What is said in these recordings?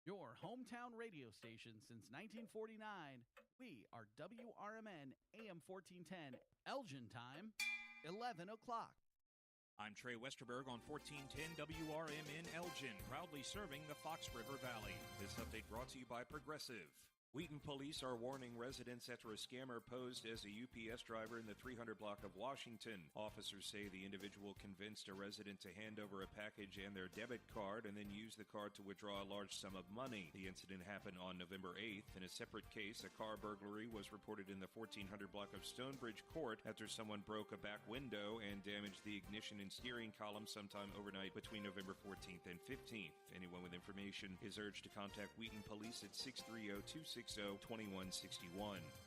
Your hometown radio station since 1949. We are WRMN AM 1410, Elgin time, 11 o'clock. I'm Trey Westerberg on 1410 WRMN Elgin, proudly serving the Fox River Valley. This update brought to you by Progressive. Wheaton police are warning residents after a scammer posed as a UPS driver in the 300 block of Washington. Officers say the individual convinced a resident to hand over a package and their debit card and then use the card to withdraw a large sum of money. The incident happened on November 8th. In a separate case, a car burglary was reported in the 1400 block of Stonebridge Court after someone broke a back window and damaged the ignition and steering column sometime overnight between November 14th and 15th. Anyone with information is urged to contact Wheaton Police at 630-260-2161.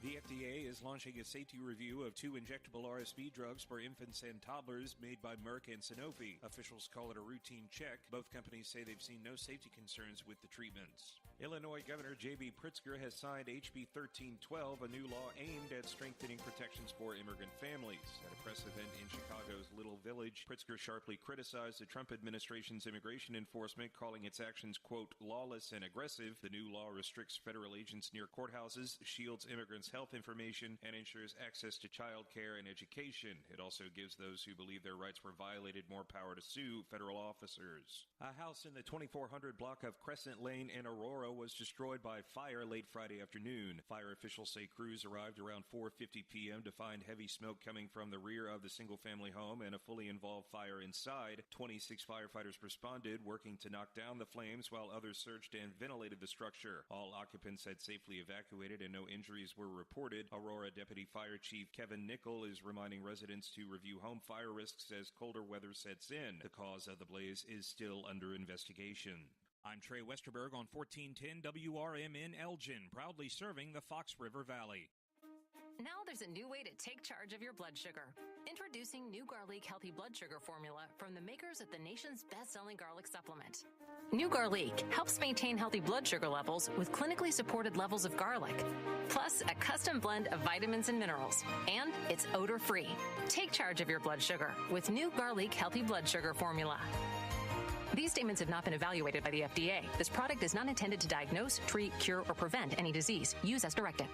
The FDA is launching a safety review of 2 injectable RSV drugs for infants and toddlers made by Merck and Sanofi. Officials call it a routine check. Both companies say they've seen no safety concerns with the treatments. Illinois Governor J.B. Pritzker has signed HB 1312, a new law aimed at strengthening protections for immigrant families. At a press event in Chicago's Little Village, Pritzker sharply criticized the Trump administration's immigration enforcement, calling its actions, quote, lawless and aggressive. The new law restricts federal agents near courthouses, shields immigrants' health information, and ensures access to child care and education. It also gives those who believe their rights were violated more power to sue federal officers. A house in the 2400 block of Crescent Lane in Aurora was destroyed by fire late Friday afternoon. Fire officials say crews arrived around 4:50 p.m. to find heavy smoke coming from the rear of the single-family home and a fully involved fire inside. 26 firefighters responded, working to knock down the flames while others searched and ventilated the structure. All occupants had safely evacuated and no injuries were reported. Aurora Deputy Fire Chief Kevin Nickel is reminding residents to review home fire risks as colder weather sets in. The cause of the blaze is still under investigation. I'm Trey Westerberg on 1410 WRMN Elgin, proudly serving the Fox River Valley. Now there's a new way to take charge of your blood sugar. Introducing new Garlic Healthy Blood Sugar Formula from the makers of the nation's best-selling garlic supplement. New Garlic helps maintain healthy blood sugar levels with clinically supported levels of garlic, plus a custom blend of vitamins and minerals. And it's odor-free. Take charge of your blood sugar with new Garlic Healthy Blood Sugar Formula. These statements have not been evaluated by the FDA. This product is not intended to diagnose, treat, cure, or prevent any disease. Use as directed.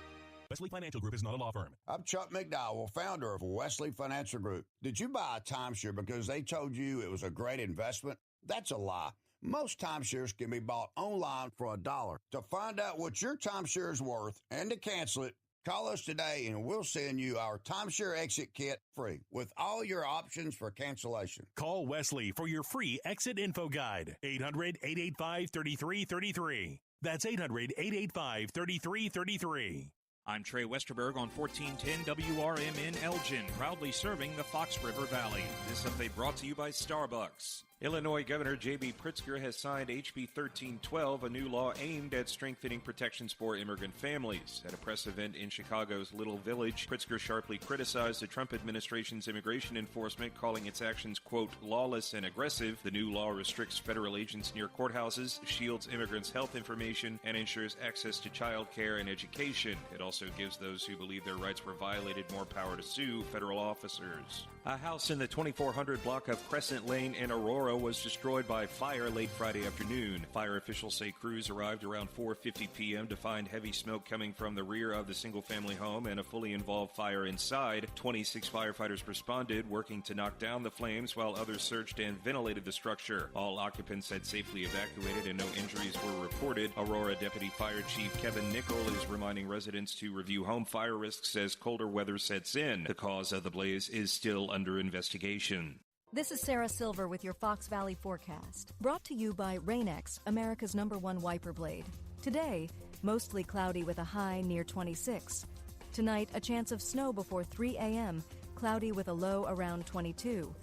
Wesley Financial Group is not a law firm. I'm Chuck McDowell, founder of Wesley Financial Group. Did you buy a timeshare because they told you it was a great investment? That's a lie. Most timeshares can be bought online for $1. To find out what your timeshare is worth and to cancel it, call us today and we'll send you our timeshare exit kit free with all your options for cancellation. Call Wesley for your free exit info guide. 800-885-3333. That's 800-885-3333. I'm Trey Westerberg on 1410 WRMN Elgin, proudly serving the Fox River Valley. This update brought to you by Starbucks. Illinois Governor J.B. Pritzker has signed HB 1312, a new law aimed at strengthening protections for immigrant families. At a press event in Chicago's Little Village, Pritzker sharply criticized the Trump administration's immigration enforcement, calling its actions, quote, lawless and aggressive. The new law restricts federal agents near courthouses, shields immigrants' health information, and ensures access to child care and education. It also gives those who believe their rights were violated more power to sue federal officers. A house in the 2400 block of Crescent Lane in Aurora was destroyed by fire late Friday afternoon. Fire officials say crews arrived around 4:50 p.m. to find heavy smoke coming from the rear of the single-family home and a fully involved fire inside. 26 firefighters responded, working to knock down the flames while others searched and ventilated the structure. All occupants had safely evacuated and no injuries were reported. Aurora Deputy Fire Chief Kevin Nickel is reminding residents to review home fire risks as colder weather sets in. The cause of the blaze is still under investigation. This is Sarah Silver with your Fox Valley forecast, brought to you by Rain-X, America's #1 wiper blade. Today, mostly cloudy with a high near 26. Tonight, a chance of snow before 3 a.m., cloudy with a low around 22.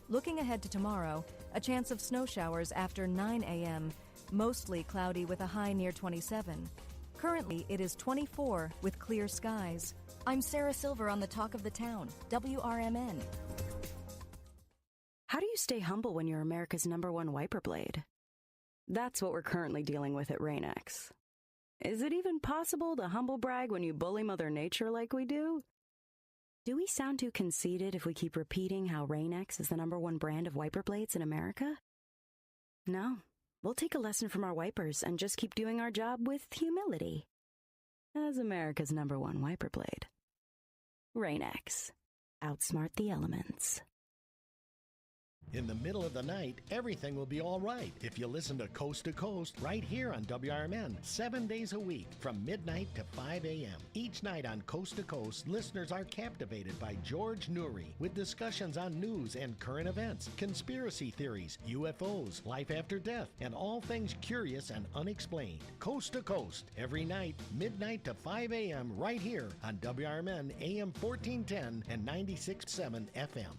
Looking ahead to tomorrow, a chance of snow showers after 9 a.m., mostly cloudy with a high near 27. Currently, it is 24 with clear skies. I'm Sarah Silver on the Talk of the Town, WRMN. How do you stay humble when you're America's #1 wiper blade? That's what we're currently dealing with at Rain-X. Is it even possible to humble brag when you bully Mother Nature like we do? Do we sound too conceited if we keep repeating how Rain-X is the #1 brand of wiper blades in America? No, We'll take a lesson from our wipers and just keep doing our job with humility. As America's #1 wiper blade. Rain-X. Outsmart the elements. In the middle of the night, everything will be all right if you listen to Coast right here on WRMN, 7 days a week from midnight to 5 a.m. Each night on Coast to Coast, listeners are captivated by George Noory with discussions on news and current events, conspiracy theories, UFOs, life after death, and all things curious and unexplained. Coast to Coast, every night, midnight to 5 a.m. right here on WRMN AM 1410 and 96.7 FM.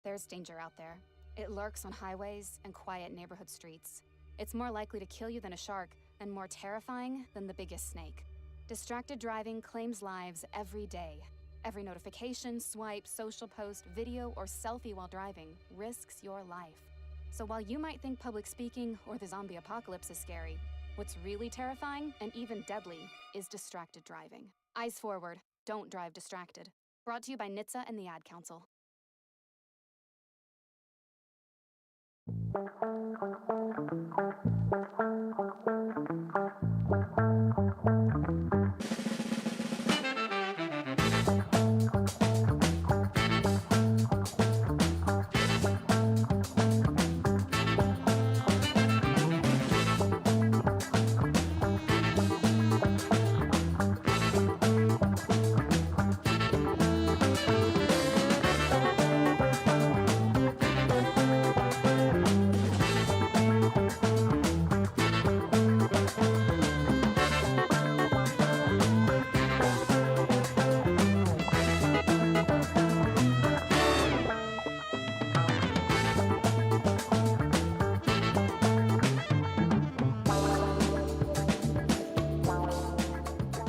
There's danger out there. It lurks on highways and quiet neighborhood streets. It's more likely to kill you than a shark, and more terrifying than the biggest snake. Distracted driving claims lives every day. Every notification, swipe, social post, video, or selfie while driving risks your life. So while you might think public speaking or the zombie apocalypse is scary, what's really terrifying and even deadly is distracted driving. Eyes forward, don't drive distracted. Brought to you by NHTSA and the Ad Council.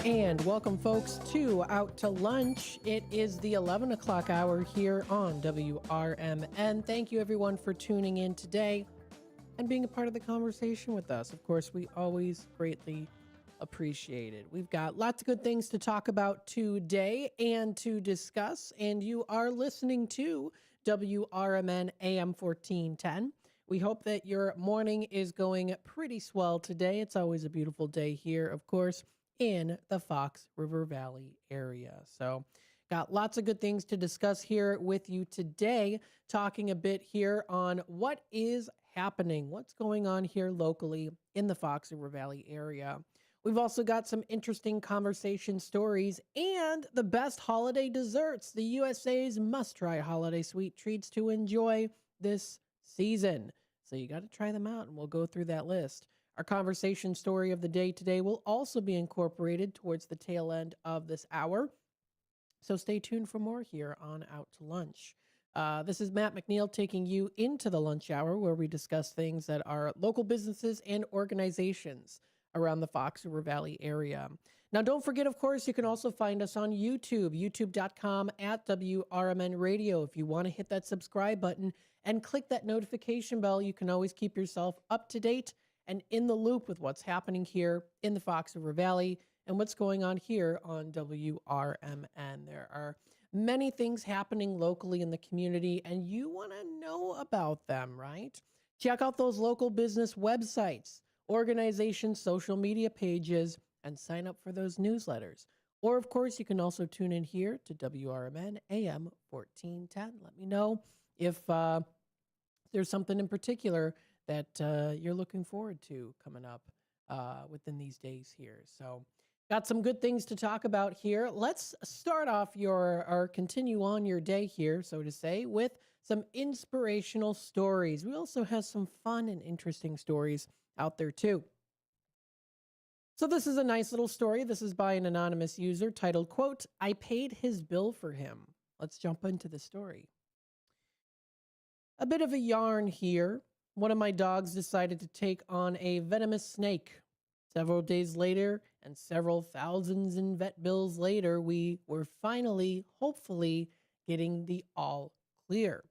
And welcome, folks, to Out to Lunch. It is the 11 o'clock hour here on WRMN. Thank you, everyone, for tuning in today and being a part of the conversation with us. Of course, we always greatly appreciate it. We've got lots of good things to talk about today and to discuss, and you are listening to WRMN AM 1410. We hope that your morning is going pretty swell today. It's always a beautiful day here, of course, in the Fox River Valley area. So got lots of good things to discuss here with you today, talking a bit here on what is happening, what's going on here locally in the Fox River Valley area. We've also got some interesting conversation stories and the best holiday desserts, the USA's must-try holiday sweet treats to enjoy this season. So you got to try them out, and we'll go through that list. Our conversation story of the day today will also be incorporated towards the tail end of this hour. So stay tuned for more here on Out to Lunch. This is Matt McNeil taking you into the lunch hour, where we discuss things that are local businesses and organizations around the Fox River Valley area. Now, don't forget, of course, you can also find us on YouTube, youtube.com/WRMN Radio. If you want to hit that subscribe button and click that notification bell, you can always keep yourself up to date and in the loop with what's happening here in the Fox River Valley and what's going on here on WRMN. There are many things happening locally in the community, and you want to know about them, right? Check out those local business websites, organization social media pages, and sign up for those newsletters. Or, of course, you can also tune in here to WRMN AM 1410. Let me know if there's something in particular that you're looking forward to coming up within these days here. So got some good things to talk about here. Let's start off or continue on your day here, so to say, with some inspirational stories. We also have some fun and interesting stories out there too. So this is a nice little story. This is by an anonymous user titled, quote, "I paid his bill for him." Let's jump into the story. A bit of a yarn here. One of my dogs decided to take on a venomous snake. Several days later, and several thousands in vet bills later, we were finally, hopefully, getting the all clear.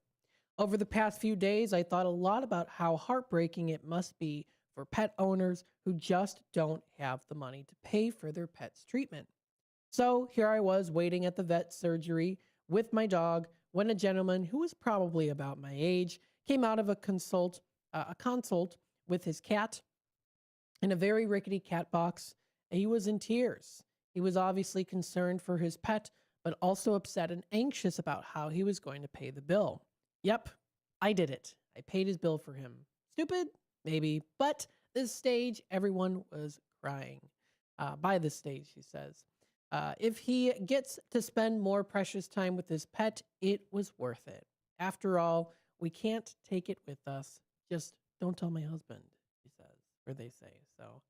Over the past few days, I thought a lot about how heartbreaking it must be for pet owners who just don't have the money to pay for their pet's treatment. So here I was waiting at the vet surgery with my dog when a gentleman who was probably about my age came out of a consult with his cat in a very rickety cat box. He was in tears. He was obviously concerned for his pet, but also upset and anxious about how he was going to pay the bill. Yep, I did it. I paid his bill for him. Stupid? Maybe. But this stage, everyone was crying. By this stage, he says. If he gets to spend more precious time with his pet, it was worth it. After all, we can't take it with us. Just don't tell my husband, he says, or they say. So,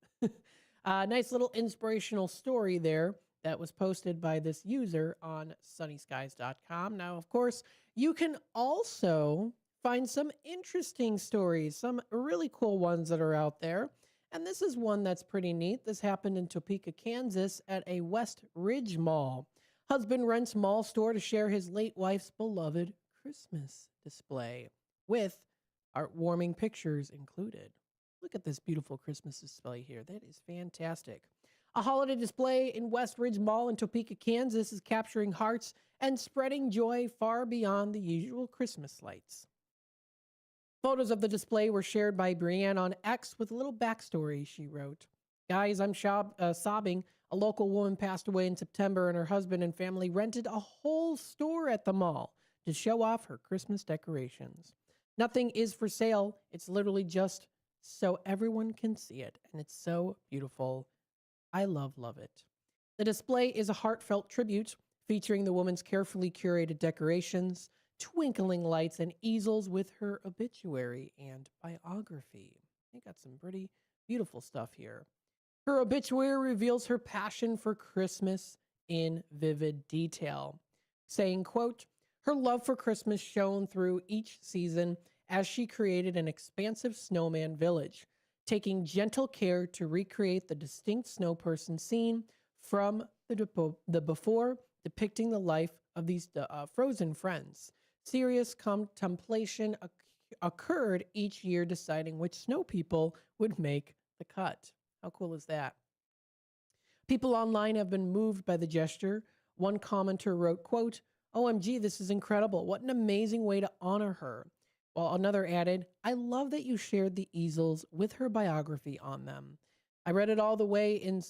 nice little inspirational story there that was posted by this user on sunnyskies.com. Now, of course, you can also find some interesting stories, some really cool ones that are out there. And this is one that's pretty neat. This happened in Topeka, Kansas at a West Ridge mall. Husband rents mall store to share his late wife's beloved Christmas display with heartwarming pictures included. Look at this beautiful Christmas display here. That is fantastic. A holiday display in West Ridge Mall in Topeka, Kansas is capturing hearts and spreading joy far beyond the usual Christmas lights. Photos of the display were shared by Brianne on X with a little backstory, she wrote. Guys, I'm sobbing. A local woman passed away in September, and her husband and family rented a whole store at the mall to show off her Christmas decorations. Nothing is for sale. It's literally just so everyone can see it, and it's so beautiful. I love it. The display is a heartfelt tribute featuring the woman's carefully curated decorations, twinkling lights, and easels with her obituary and biography. They got some pretty beautiful stuff here. Her obituary reveals her passion for Christmas in vivid detail, saying, quote, her love for Christmas shone through each season as she created an expansive snowman village, taking gentle care to recreate the distinct snow person scene from the before, depicting the life of these frozen friends. Serious contemplation occurred each year deciding which snow people would make the cut. How cool is that? People online have been moved by the gesture. One commenter wrote, quote, OMG, this is incredible. What an amazing way to honor her. While another added, I love that you shared the easels with her biography on them. I read it all the way in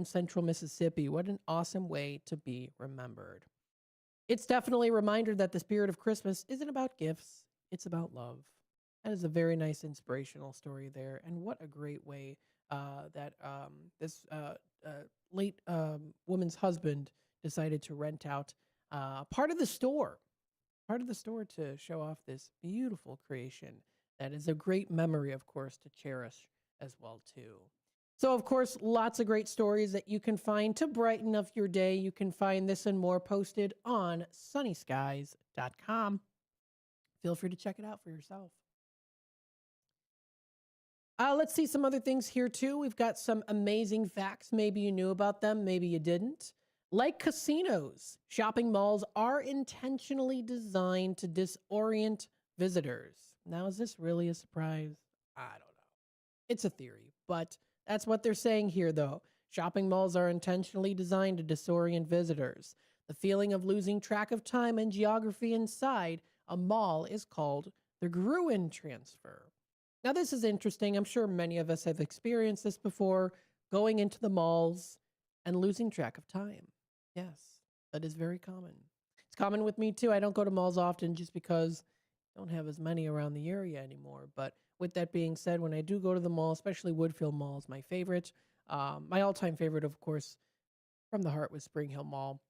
Central Mississippi. What an awesome way to be remembered. It's definitely a reminder that the spirit of Christmas isn't about gifts, it's about love. That is a very nice inspirational story there. And what a great way that this late woman's husband decided to rent out part of the store to show off this beautiful creation. That is a great memory, of course, to cherish as well, too. So, of course, lots of great stories that you can find to brighten up your day. You can find this and more posted on sunnyskies.com. Feel free to check it out for yourself. Let's see some other things here, too. We've got some amazing facts. Maybe you knew about them. Maybe you didn't. Like casinos, shopping malls are intentionally designed to disorient visitors. Now, is this really a surprise? I don't know. It's a theory, but that's what they're saying here, though. Shopping malls are intentionally designed to disorient visitors. The feeling of losing track of time and geography inside a mall is called the Gruen transfer. Now, this is interesting. I'm sure many of us have experienced this before, going into the malls and losing track of time. Yes, that is very common. It's common with me, too. I don't go to malls often just because I don't have as many around the area anymore. But with that being said, when I do go to the mall, especially Woodfield Mall is my favorite. My all-time favorite, of course, from the heart was Spring Hill Mall.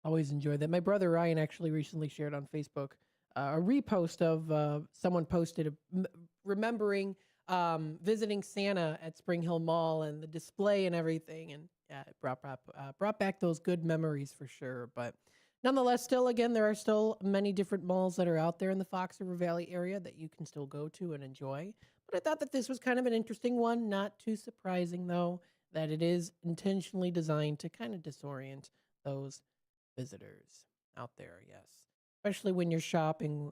Always enjoy that. My brother Ryan actually recently shared on Facebook a repost of someone posted remembering visiting Santa at Spring Hill Mall and the display and everything. And yeah, it brought back those good memories for sure. But nonetheless, still, again, there are still many different malls that are out there in the Fox River Valley area that you can still go to and enjoy. But I thought that this was kind of an interesting one. Not too surprising, though, that it is intentionally designed to kind of disorient those visitors out there, yes. Especially when you're shopping,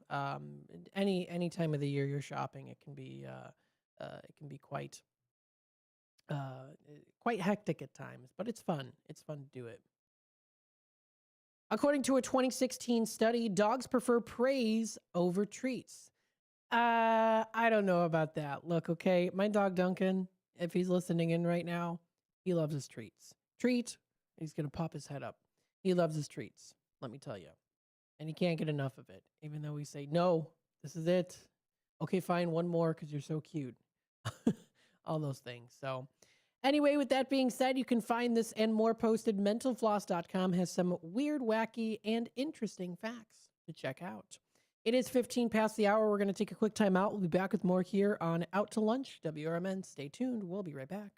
any time of the year you're shopping, it can be quite hectic at times, but it's fun. It's fun to do it. According to a 2016 study, dogs prefer praise over treats. I don't know about that. Look, okay, my dog Duncan, if he's listening in right now, he loves his treats. Treat, he's going to pop his head up. He loves his treats, let me tell you. And he can't get enough of it, even though we say, no, this is it. Okay, fine, one more because you're so cute. All those things. So anyway, with that being said, you can find this and more posted. Mentalfloss.com has some weird, wacky, and interesting facts to check out. It is 15 past the hour. We're going to take a quick time out. We'll be back with more here on Out to Lunch, WRMN. Stay tuned. We'll be right back.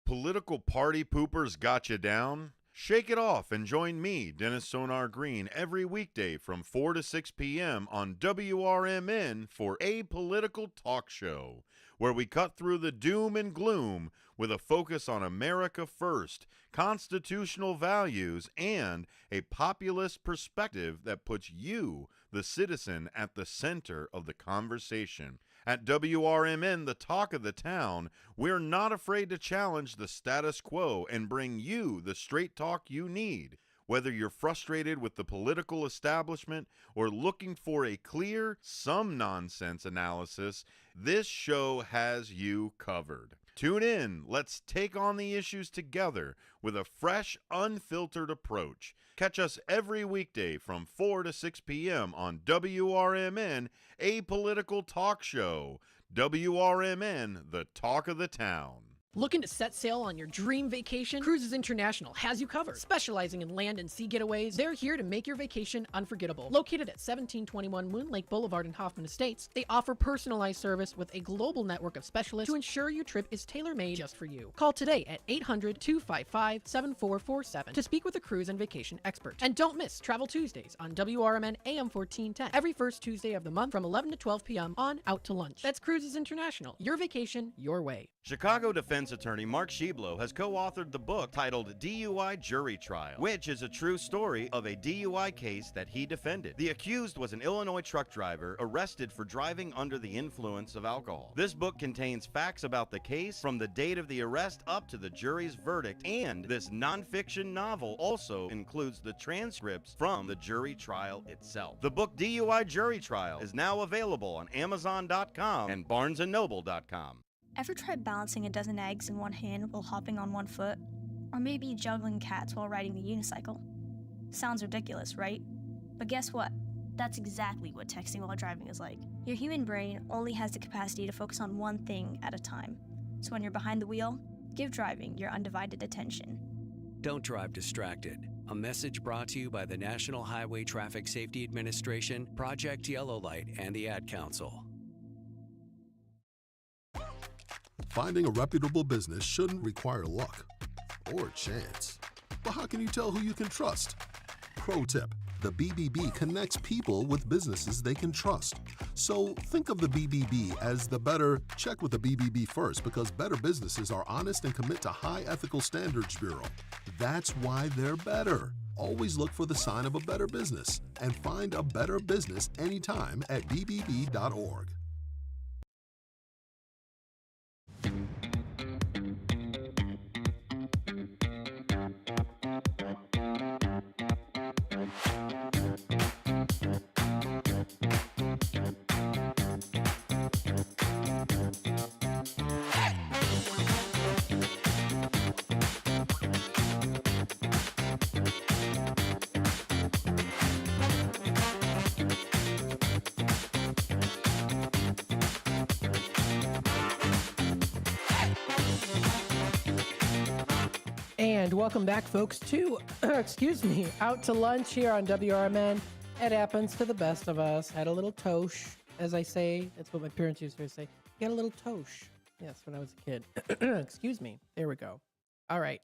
Political party poopers got you down? Shake it off and join me, Dennis Sonar Green, every weekday from 4 to 6 p.m. on WRMN for A Political Talk Show, where we cut through the doom and gloom with a focus on America first, constitutional values, and a populist perspective that puts you, the citizen, at the center of the conversation. At WRMN, the talk of the town, we're not afraid to challenge the status quo and bring you the straight talk you need. Whether you're frustrated with the political establishment or looking for a clear, some nonsense analysis, this show has you covered. Tune in. Let's take on the issues together with a fresh, unfiltered approach. Catch us every weekday from 4 to 6 p.m. on WRMN, A Political Talk Show. WRMN, the talk of the town. Looking to set sail on your dream vacation? Cruises International has you covered. Specializing in land and sea getaways, they're here to make your vacation unforgettable. Located at 1721 Moon Lake Boulevard in Hoffman Estates, they offer personalized service with a global network of specialists to ensure your trip is tailor-made just for you. Call today at 800-255-7447 to speak with a cruise and vacation expert. And don't miss Travel Tuesdays on WRMN AM 1410 every first Tuesday of the month from 11 to 12 p.m. on Out to Lunch. That's Cruises International. Your vacation, your way. Chicago defense attorney Mark Schieblo has co-authored the book titled DUI Jury Trial, which is a true story of a DUI case that he defended. The accused was an Illinois truck driver arrested for driving under the influence of alcohol. This book contains facts about the case from the date of the arrest up to the jury's verdict, and this nonfiction novel also includes the transcripts from the jury trial itself. The book DUI Jury Trial is now available on Amazon.com and BarnesandNoble.com. Ever tried balancing a dozen eggs in one hand while hopping on one foot? Or maybe juggling cats while riding a unicycle? Sounds ridiculous, right? But guess what? That's exactly what texting while driving is like. Your human brain only has the capacity to focus on one thing at a time. So when you're behind the wheel, give driving your undivided attention. Don't drive distracted. A message brought to you by the National Highway Traffic Safety Administration, Project Yellow Light, and the Ad Council. Finding a reputable business shouldn't require luck or chance. But how can you tell who you can trust? Pro tip, the BBB connects people with businesses they can trust. So think of the BBB as the better, check with the BBB first, because better businesses are honest and commit to high ethical standards bureau. That's why they're better. Always look for the sign of a better business and find a better business anytime at bbb.org. And welcome back, folks, to, Out to Lunch here on WRMN. It happens to the best of us. Had a little tosh, as I say. That's what my parents used to say. Get a little tosh. Yes, when I was a kid. Excuse me. There we go. All right.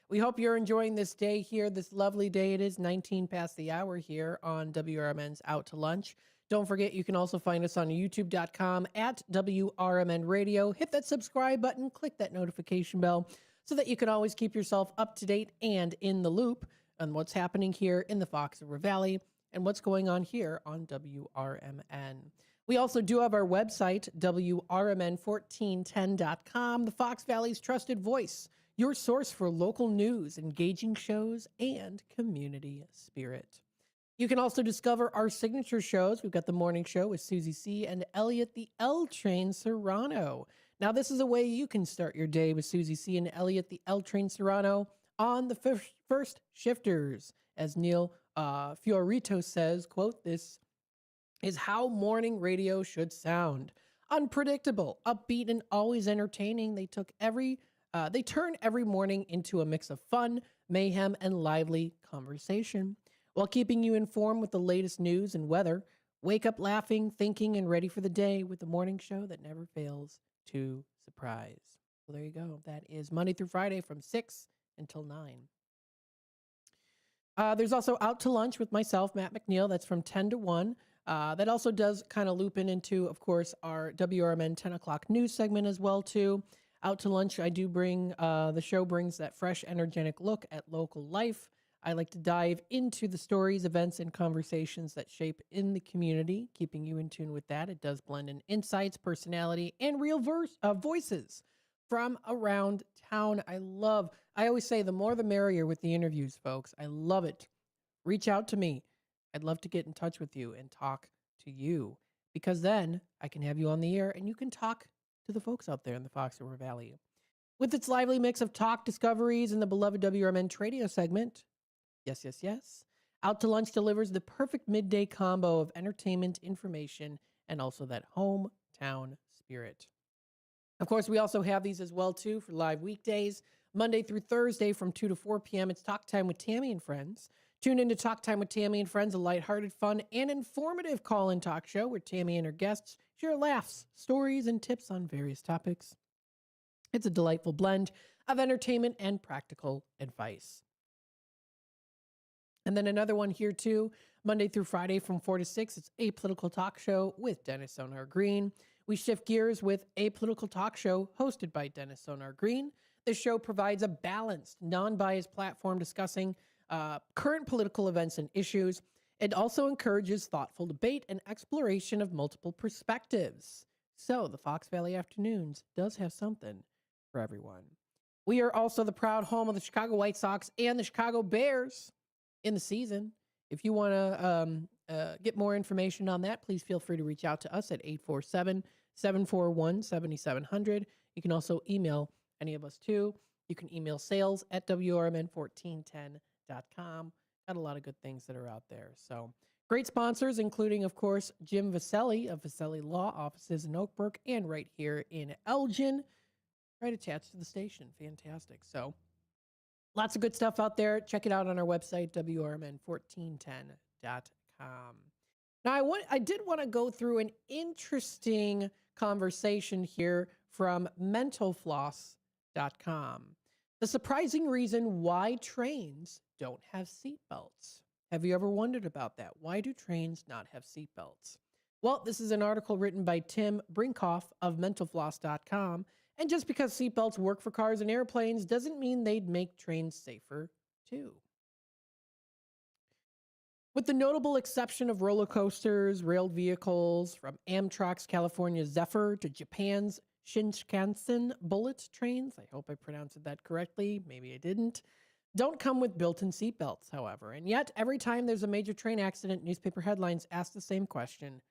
We hope you're enjoying this day here, this lovely day. It is 19 past the hour here on WRMN's Out to Lunch. Don't forget, you can also find us on youtube.com at WRMN Radio. Hit that subscribe button, click that notification bell, so that you can always keep yourself up to date and in the loop on what's happening here in the Fox River Valley and what's going on here on WRMN. We also do have our website, WRMN1410.com, the Fox Valley's trusted voice, your source for local news, engaging shows, and community spirit. You can also discover our signature shows. We've got the morning show with Susie C. and Elliot the L Train Serrano. Now, this is a way you can start your day with Susie C. and Elliot the L Train Serrano on the first shifters. As Neil Fiorito says, quote, "This is how morning radio should sound. Unpredictable, upbeat, and always entertaining. They turn every morning into a mix of fun, mayhem, and lively conversation, while keeping you informed with the latest news and weather. Wake up laughing, thinking, and ready for the day with the morning show that never fails to surprise." Well, there you go. That is Monday through Friday from 6 until 9. There's also Out to Lunch with myself, Matt McNeil. That's from 10 to 1. That also does kind of loop into, of course, our WRMN 10 o'clock news segment as well, too. Out to Lunch, I do bring, the show brings that fresh, energetic look at local life. I like to dive into the stories, events, and conversations that shape in the community, keeping you in tune with that. It does blend in insights, personality, and real voices from around town. I always say the more the merrier with the interviews, folks. I love it. Reach out to me. I'd love to get in touch with you and talk to you, because then I can have you on the air and you can talk to the folks out there in the Fox River Valley. With its lively mix of talk, discoveries, and the beloved WRMN Tradio segment, yes, Out to Lunch delivers the perfect midday combo of entertainment, information, and also that hometown spirit. Of course, we also have these as well, too, for live weekdays, Monday through Thursday from 2 to 4 p.m. It's Talk Time with Tammy and Friends. Tune in to Talk Time with Tammy and Friends, a lighthearted, fun, and informative call-in talk show where Tammy and her guests share laughs, stories, and tips on various topics. It's a delightful blend of entertainment and practical advice. And then another one here, too, Monday through Friday from 4 to 6. It's A Political Talk Show with Dennis Sonar Green. We shift gears with A Political Talk Show hosted by Dennis Sonar Green. This show provides a balanced, non-biased platform discussing current political events and issues. It also encourages thoughtful debate and exploration of multiple perspectives. So the Fox Valley Afternoons does have something for everyone. We are also the proud home of the Chicago White Sox and the Chicago Bears in the season. If you want to get more information on that, please feel free to reach out to us at 847-741-7700. You can also email any of us too. You can email sales@WRMN1410.com. Got a lot of good things that are out there. So great sponsors, including, of course, Jim Vaselli of Vaselli Law Offices in Oakbrook and right here in Elgin, right attached to the station. Fantastic. So lots of good stuff out there. Check it out on our website, WRMN1410.com. Now, I did want to go through an interesting conversation here from mentalfloss.com. The surprising reason why trains don't have seatbelts. Have you ever wondered about that? Why do trains not have seatbelts? Well, this is an article written by Tim Brinkoff of mentalfloss.com. And just because seatbelts work for cars and airplanes doesn't mean they'd make trains safer, too. With the notable exception of roller coasters, railed vehicles, from Amtrak's California Zephyr to Japan's Shinkansen bullet trains, I hope I pronounced that correctly, maybe I didn't, don't come with built-in seatbelts, however. And yet, every time there's a major train accident, newspaper headlines ask the same question: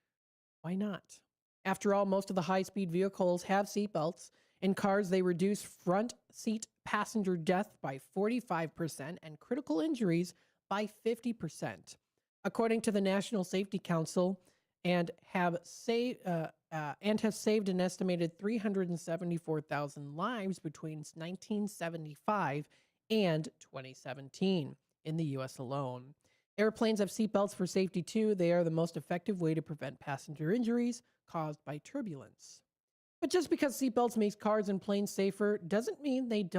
why not? After all, most of the high-speed vehicles have seatbelts. In cars, they reduce front seat passenger death by 45% and critical injuries by 50%. According to the National Safety Council, and have saved an estimated 374,000 lives between 1975 and 2017 in the U.S. alone. Airplanes have seatbelts for safety too. They are the most effective way to prevent passenger injuries caused by turbulence. But just because seatbelts make cars and planes safer doesn't mean they'd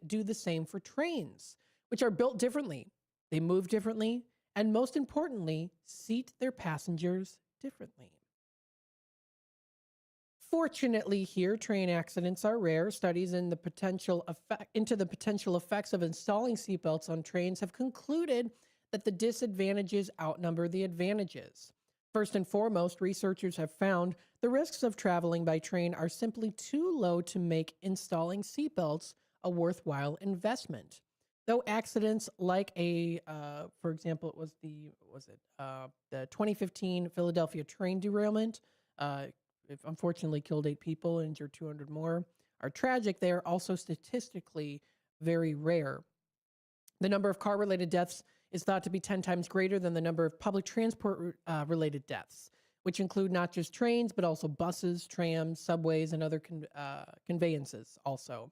do the same for trains, which are built differently. They move differently, and most importantly, seat their passengers differently. Fortunately here, train accidents are rare. Studies into the potential effects of installing seatbelts on trains have concluded that the disadvantages outnumber the advantages. First and foremost, researchers have found the risks of traveling by train are simply too low to make installing seatbelts a worthwhile investment. though accidents like for example, it was the 2015 Philadelphia train derailment, it unfortunately killed 8 people and injured 200 more, are tragic. They are also statistically very rare. The number of car-related deaths is thought to be 10 times greater than the number of public transport related deaths, which include not just trains, but also buses, trams, subways, and other conveyances also.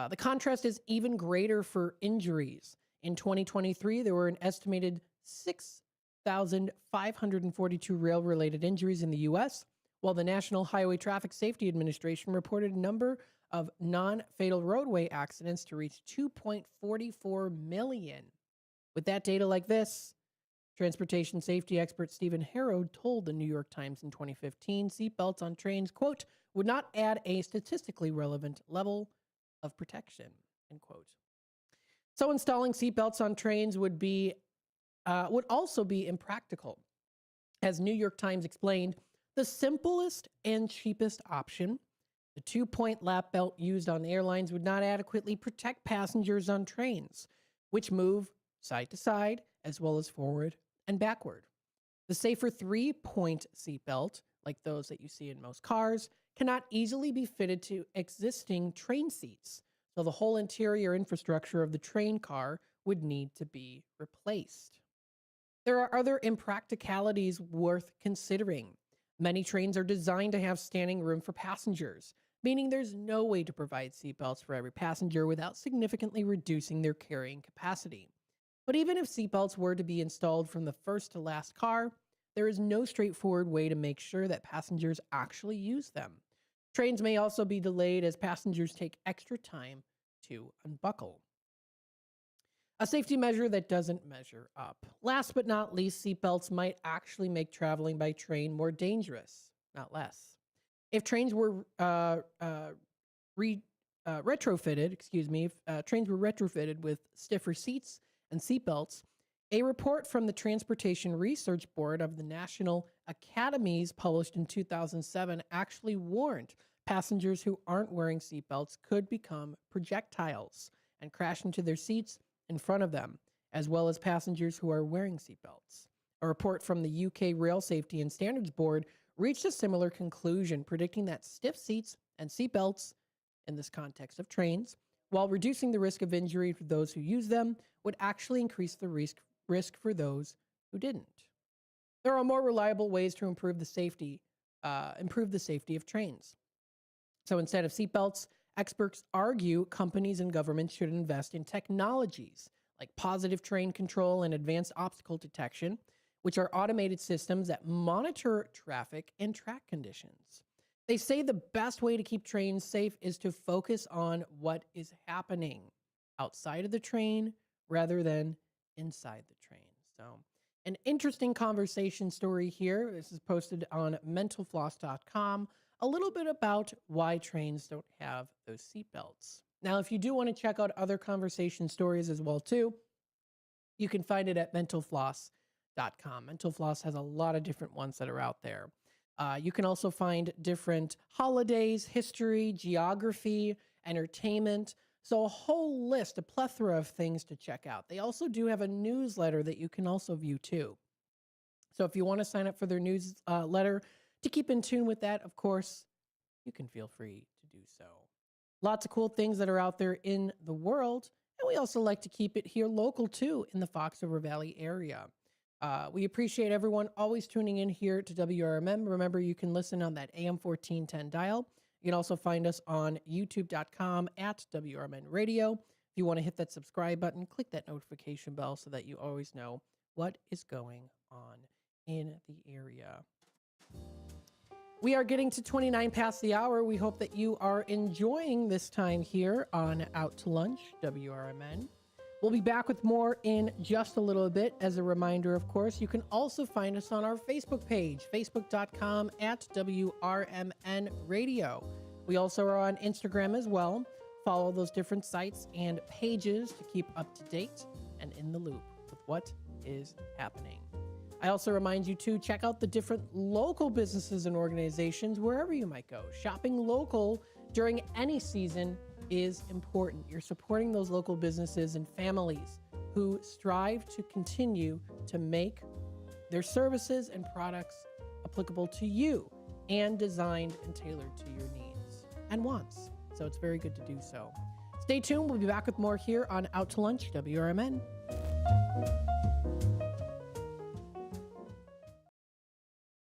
The contrast is even greater for injuries. In 2023, there were an estimated 6,542 rail-related injuries in the U.S., while the National Highway Traffic Safety Administration reported a number of non-fatal roadway accidents to reach 2.44 million. With that data like this, transportation safety expert Stephen Harrow told the New York Times in 2015, seatbelts on trains, quote, would not add a statistically relevant level of protection, end quote. So installing seatbelts on trains would also be impractical. As New York Times explained, the simplest and cheapest option, the 2-point lap belt used on airlines, would not adequately protect passengers on trains, which move side to side as well as forward and backward. The safer 3-point seatbelt, like those that you see in most cars, cannot easily be fitted to existing train seats, so the whole interior infrastructure of the train car would need to be replaced. There are other impracticalities worth considering. Many trains are designed to have standing room for passengers, meaning there's no way to provide seatbelts for every passenger without significantly reducing their carrying capacity. But even if seatbelts were to be installed from the first to last car, there is no straightforward way to make sure that passengers actually use them. Trains may also be delayed as passengers take extra time to unbuckle. A safety measure that doesn't measure up. Last but not least, seatbelts might actually make traveling by train more dangerous, not less. If trains were retrofitted with stiffer seats and seatbelts, a report from the Transportation Research Board of the National Academies published in 2007 actually warned passengers who aren't wearing seatbelts could become projectiles and crash into their seats in front of them, as well as passengers who are wearing seatbelts. A report from the UK Rail Safety and Standards Board reached a similar conclusion, predicting that stiff seats and seatbelts, in this context of trains, while reducing the risk of injury for those who use them, would actually increase the risk for those who didn't. There are more reliable ways to improve the safety of trains. So instead of seatbelts, experts argue companies and governments should invest in technologies like positive train control and advanced obstacle detection, which are automated systems that monitor traffic and track conditions. They say the best way to keep trains safe is to focus on what is happening outside of the train rather than inside the train. So, an interesting conversation story here. This is posted on mentalfloss.com. A little bit about why trains don't have those seatbelts. Now, if you do want to check out other conversation stories as well, too, you can find it at mentalfloss.com. Mental Floss has a lot of different ones that are out there. You can also find different holidays, history, geography, entertainment. So a whole list, a plethora of things to check out. They also do have a newsletter that you can also view too. So if you want to sign up for their newsletter to keep in tune with that, of course, you can feel free to do so. Lots of cool things that are out there in the world. And we also like to keep it here local too in the Fox River Valley area. We appreciate everyone always tuning in here to WRMN. Remember, you can listen on that AM 1410 dial. You can also find us on youtube.com at WRMN Radio. If you want to hit that subscribe button, click that notification bell so that you always know what is going on in the area. We are getting to 29 past the hour. We hope that you are enjoying this time here on Out to Lunch, WRMN. We'll be back with more in just a little bit. As a reminder, of course, you can also find us on our Facebook page, facebook.com at WRMN Radio. We also are on Instagram as well. Follow those different sites and pages to keep up to date and in the loop with what is happening. I also remind you to check out the different local businesses and organizations wherever you might go. Shopping local during any season is important. You're supporting those local businesses and families who strive to continue to make their services and products applicable to you and designed and tailored to your needs and wants. So it's very good to do so. Stay tuned. We'll be back with more here on Out to Lunch, WRMN.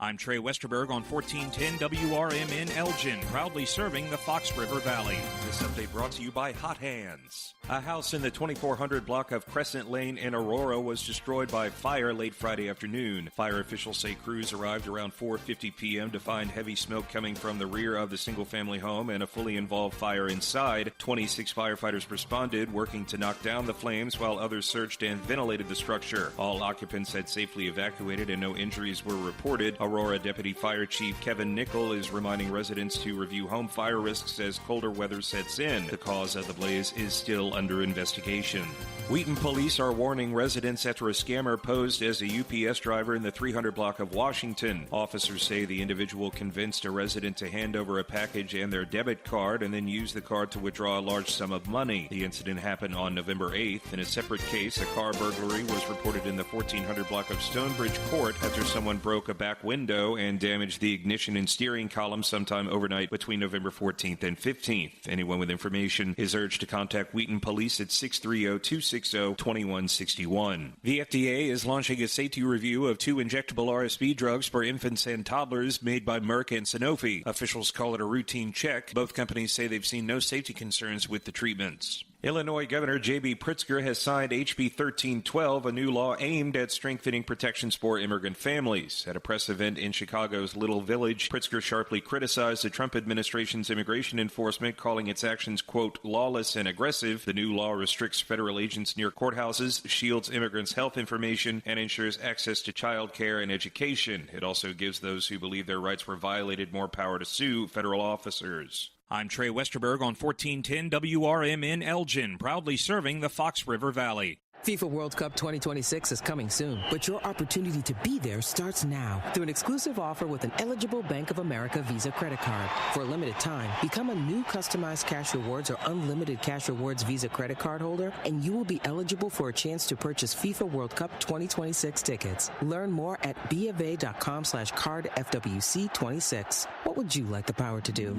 I'm Trey Westerberg on 1410 WRMN Elgin, proudly serving the Fox River Valley. This update brought to you by Hot Hands. A house in the 2400 block of Crescent Lane in Aurora was destroyed by fire late Friday afternoon. Fire officials say crews arrived around 4:50 p.m. to find heavy smoke coming from the rear of the single-family home and a fully involved fire inside. 26 firefighters responded, working to knock down the flames while others searched and ventilated the structure. All occupants had safely evacuated and no injuries were reported. Aurora Deputy Fire Chief Kevin Nickel is reminding residents to review home fire risks as colder weather sets in. The cause of the blaze is still under investigation. Wheaton police are warning residents after a scammer posed as a UPS driver in the 300 block of Washington. Officers say the individual convinced a resident to hand over a package and their debit card and then use the card to withdraw a large sum of money. The incident happened on November 8th. In a separate case, a car burglary was reported in the 1400 block of Stonebridge Court after someone broke a back window and damaged the ignition and steering column sometime overnight between November 14th and 15th. Anyone with information is urged to contact Wheaton Police at 630-260-2161. The FDA is launching a safety review of 2 injectable RSV drugs for infants and toddlers made by Merck and Sanofi. Officials call it a routine check. Both companies say they've seen no safety concerns with the treatments. Illinois Governor J.B. Pritzker has signed HB 1312, a new law aimed at strengthening protections for immigrant families. At a press event in Chicago's Little Village, Pritzker sharply criticized the Trump administration's immigration enforcement, calling its actions, quote, lawless and aggressive. The new law restricts federal agents near courthouses, shields immigrants' health information, and ensures access to child care and education. It also gives those who believe their rights were violated more power to sue federal officers. I'm Trey Westerberg on 1410 WRMN Elgin, proudly serving the Fox River Valley. FIFA World Cup 2026 is coming soon, but your opportunity to be there starts now through an exclusive offer with an eligible Bank of America Visa credit card. For a limited time, become a new customized Cash Rewards or Unlimited Cash Rewards Visa credit card holder, and you will be eligible for a chance to purchase FIFA World Cup 2026 tickets. Learn more at BofA.com/cardFWC26. What would you like the power to do?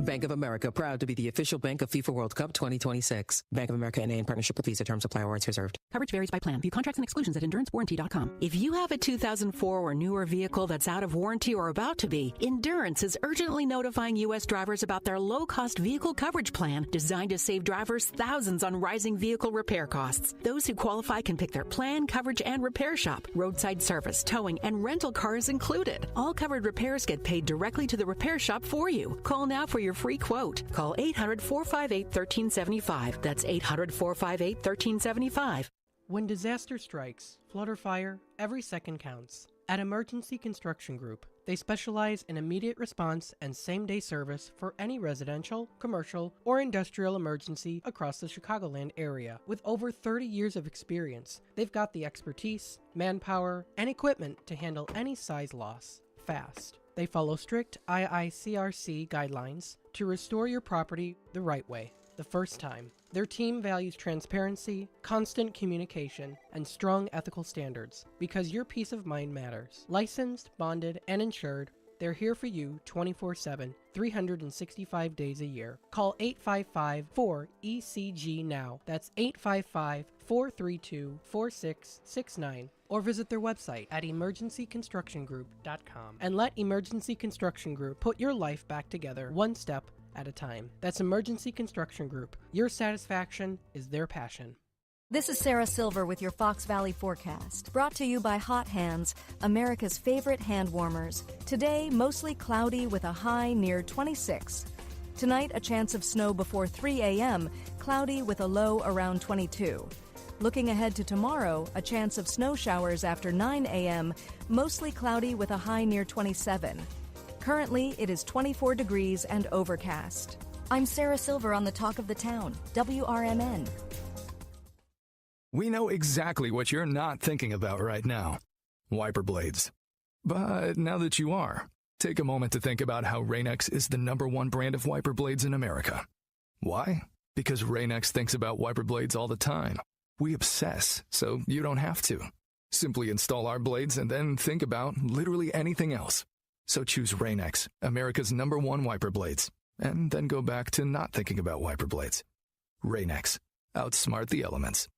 Bank of America, proud to be the official bank of FIFA World Cup 2026. Bank of America N.A. in partnership with Visa. Terms apply. Warrants reserved. Coverage varies by plan. View contracts and exclusions at EnduranceWarranty.com. If you have a 2004 or newer vehicle that's out of warranty or about to be, Endurance is urgently notifying U.S. drivers about their low-cost vehicle coverage plan designed to save drivers thousands on rising vehicle repair costs. Those who qualify can pick their plan, coverage, and repair shop. Roadside service, towing, and rental cars included. All covered repairs get paid directly to the repair shop for you. Call now for your free quote. Call 800-458-1375. That's 800-458-1375. When disaster strikes, flood or fire, every second counts. At Emergency Construction Group, they specialize in immediate response and same-day service for any residential, commercial, or industrial emergency across the Chicagoland area. With over 30 years of experience, they've got the expertise, manpower, and equipment to handle any size loss fast. They follow strict IICRC guidelines to restore your property the right way, the first time. Their team values transparency, constant communication, and strong ethical standards because your peace of mind matters. Licensed, bonded, and insured, they're here for you 24/7, 365 days a year. Call 855-4ECG now. That's 855-432-4669. Or visit their website at emergencyconstructiongroup.com and let Emergency Construction Group put your life back together one step at a time. That's Emergency Construction Group. Your satisfaction is their passion. This is Sarah Silver with your Fox Valley forecast, brought to you by Hot Hands, America's favorite hand warmers. Today, mostly cloudy with a high near 26. Tonight, a chance of snow before 3 a.m., cloudy with a low around 22. Looking ahead to tomorrow, a chance of snow showers after 9 a.m., mostly cloudy with a high near 27. Currently, it is 24 degrees and overcast. I'm Sarah Silver on the Talk of the Town, WRMN. We know exactly what you're not thinking about right now. Wiper blades. But now that you are, take a moment to think about how Rain-X is the #1 brand of wiper blades in America. Why? Because Rain-X thinks about wiper blades all the time. We obsess, so you don't have to. Simply install our blades and then think about literally anything else. So choose Rain-X, America's #1 wiper blades, and then go back to not thinking about wiper blades. Rain-X. Outsmart the elements.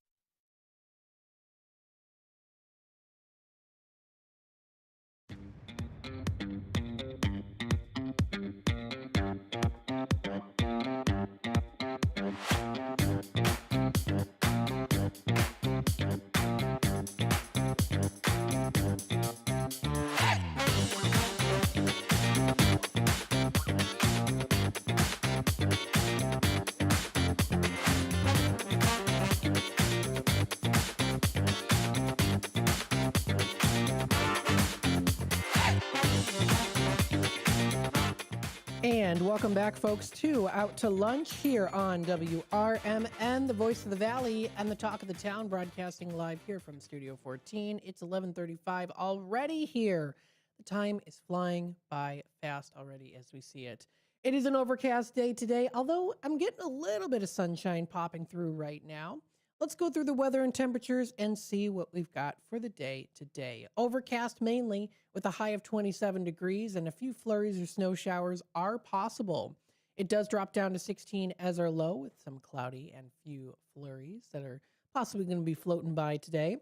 And welcome back, folks, to Out to Lunch here on WRMN, the voice of the Valley and the talk of the town, broadcasting live here from Studio 14. It's 11:35 already here. The time is flying by fast already as we see it. It is an overcast day today, although I'm getting a little bit of sunshine popping through right now. Let's go through the weather and temperatures and see what we've got for the day today. Overcast mainly with a high of 27 degrees and a few flurries or snow showers are possible. It does drop down to 16 as our low with some cloudy and few flurries that are possibly going to be floating by today.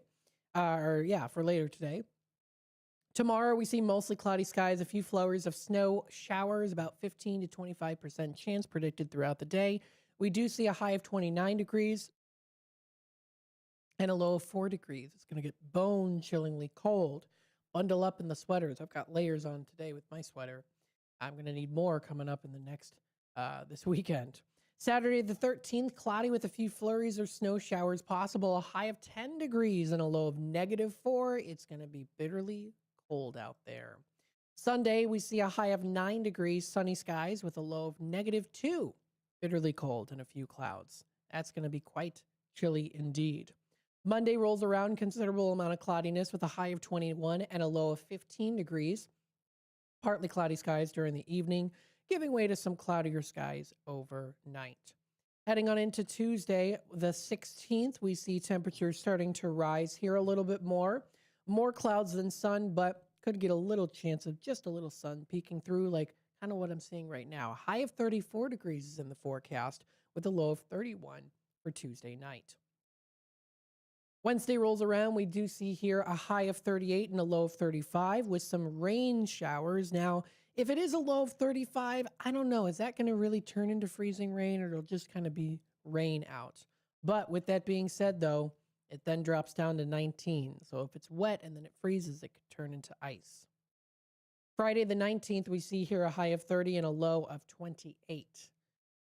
For later today. Tomorrow we see mostly cloudy skies, a few flurries of snow showers, about 15 to 25% chance predicted throughout the day. We do see a high of 29 degrees. And a low of 4 degrees. It's going to get bone-chillingly cold. Bundle up in the sweaters. I've got layers on today with my sweater. I'm going to need more coming up in the this weekend. Saturday the 13th, cloudy with a few flurries or snow showers possible. A high of 10 degrees and a low of -4. It's going to be bitterly cold out there. Sunday, we see a high of 9 degrees, sunny skies with a low of -2. Bitterly cold and a few clouds. That's going to be quite chilly indeed. Monday rolls around, considerable amount of cloudiness with a high of 21 and a low of 15 degrees. Partly cloudy skies during the evening, giving way to some cloudier skies overnight. Heading on into Tuesday, the 16th, we see temperatures starting to rise here a little bit more. More clouds than sun, but could get a little chance of just a little sun peeking through, like kind of what I'm seeing right now. A high of 34 degrees is in the forecast with a low of 31 for Tuesday night. Wednesday rolls around. We do see here a high of 38 and a low of 35 with some rain showers. Now, if it is a low of 35, I don't know. Is that going to really turn into freezing rain, or it'll just kind of be rain out? But with that being said, though, it then drops down to 19. So if it's wet and then it freezes, it could turn into ice. Friday the 19th, we see here a high of 30 and a low of 28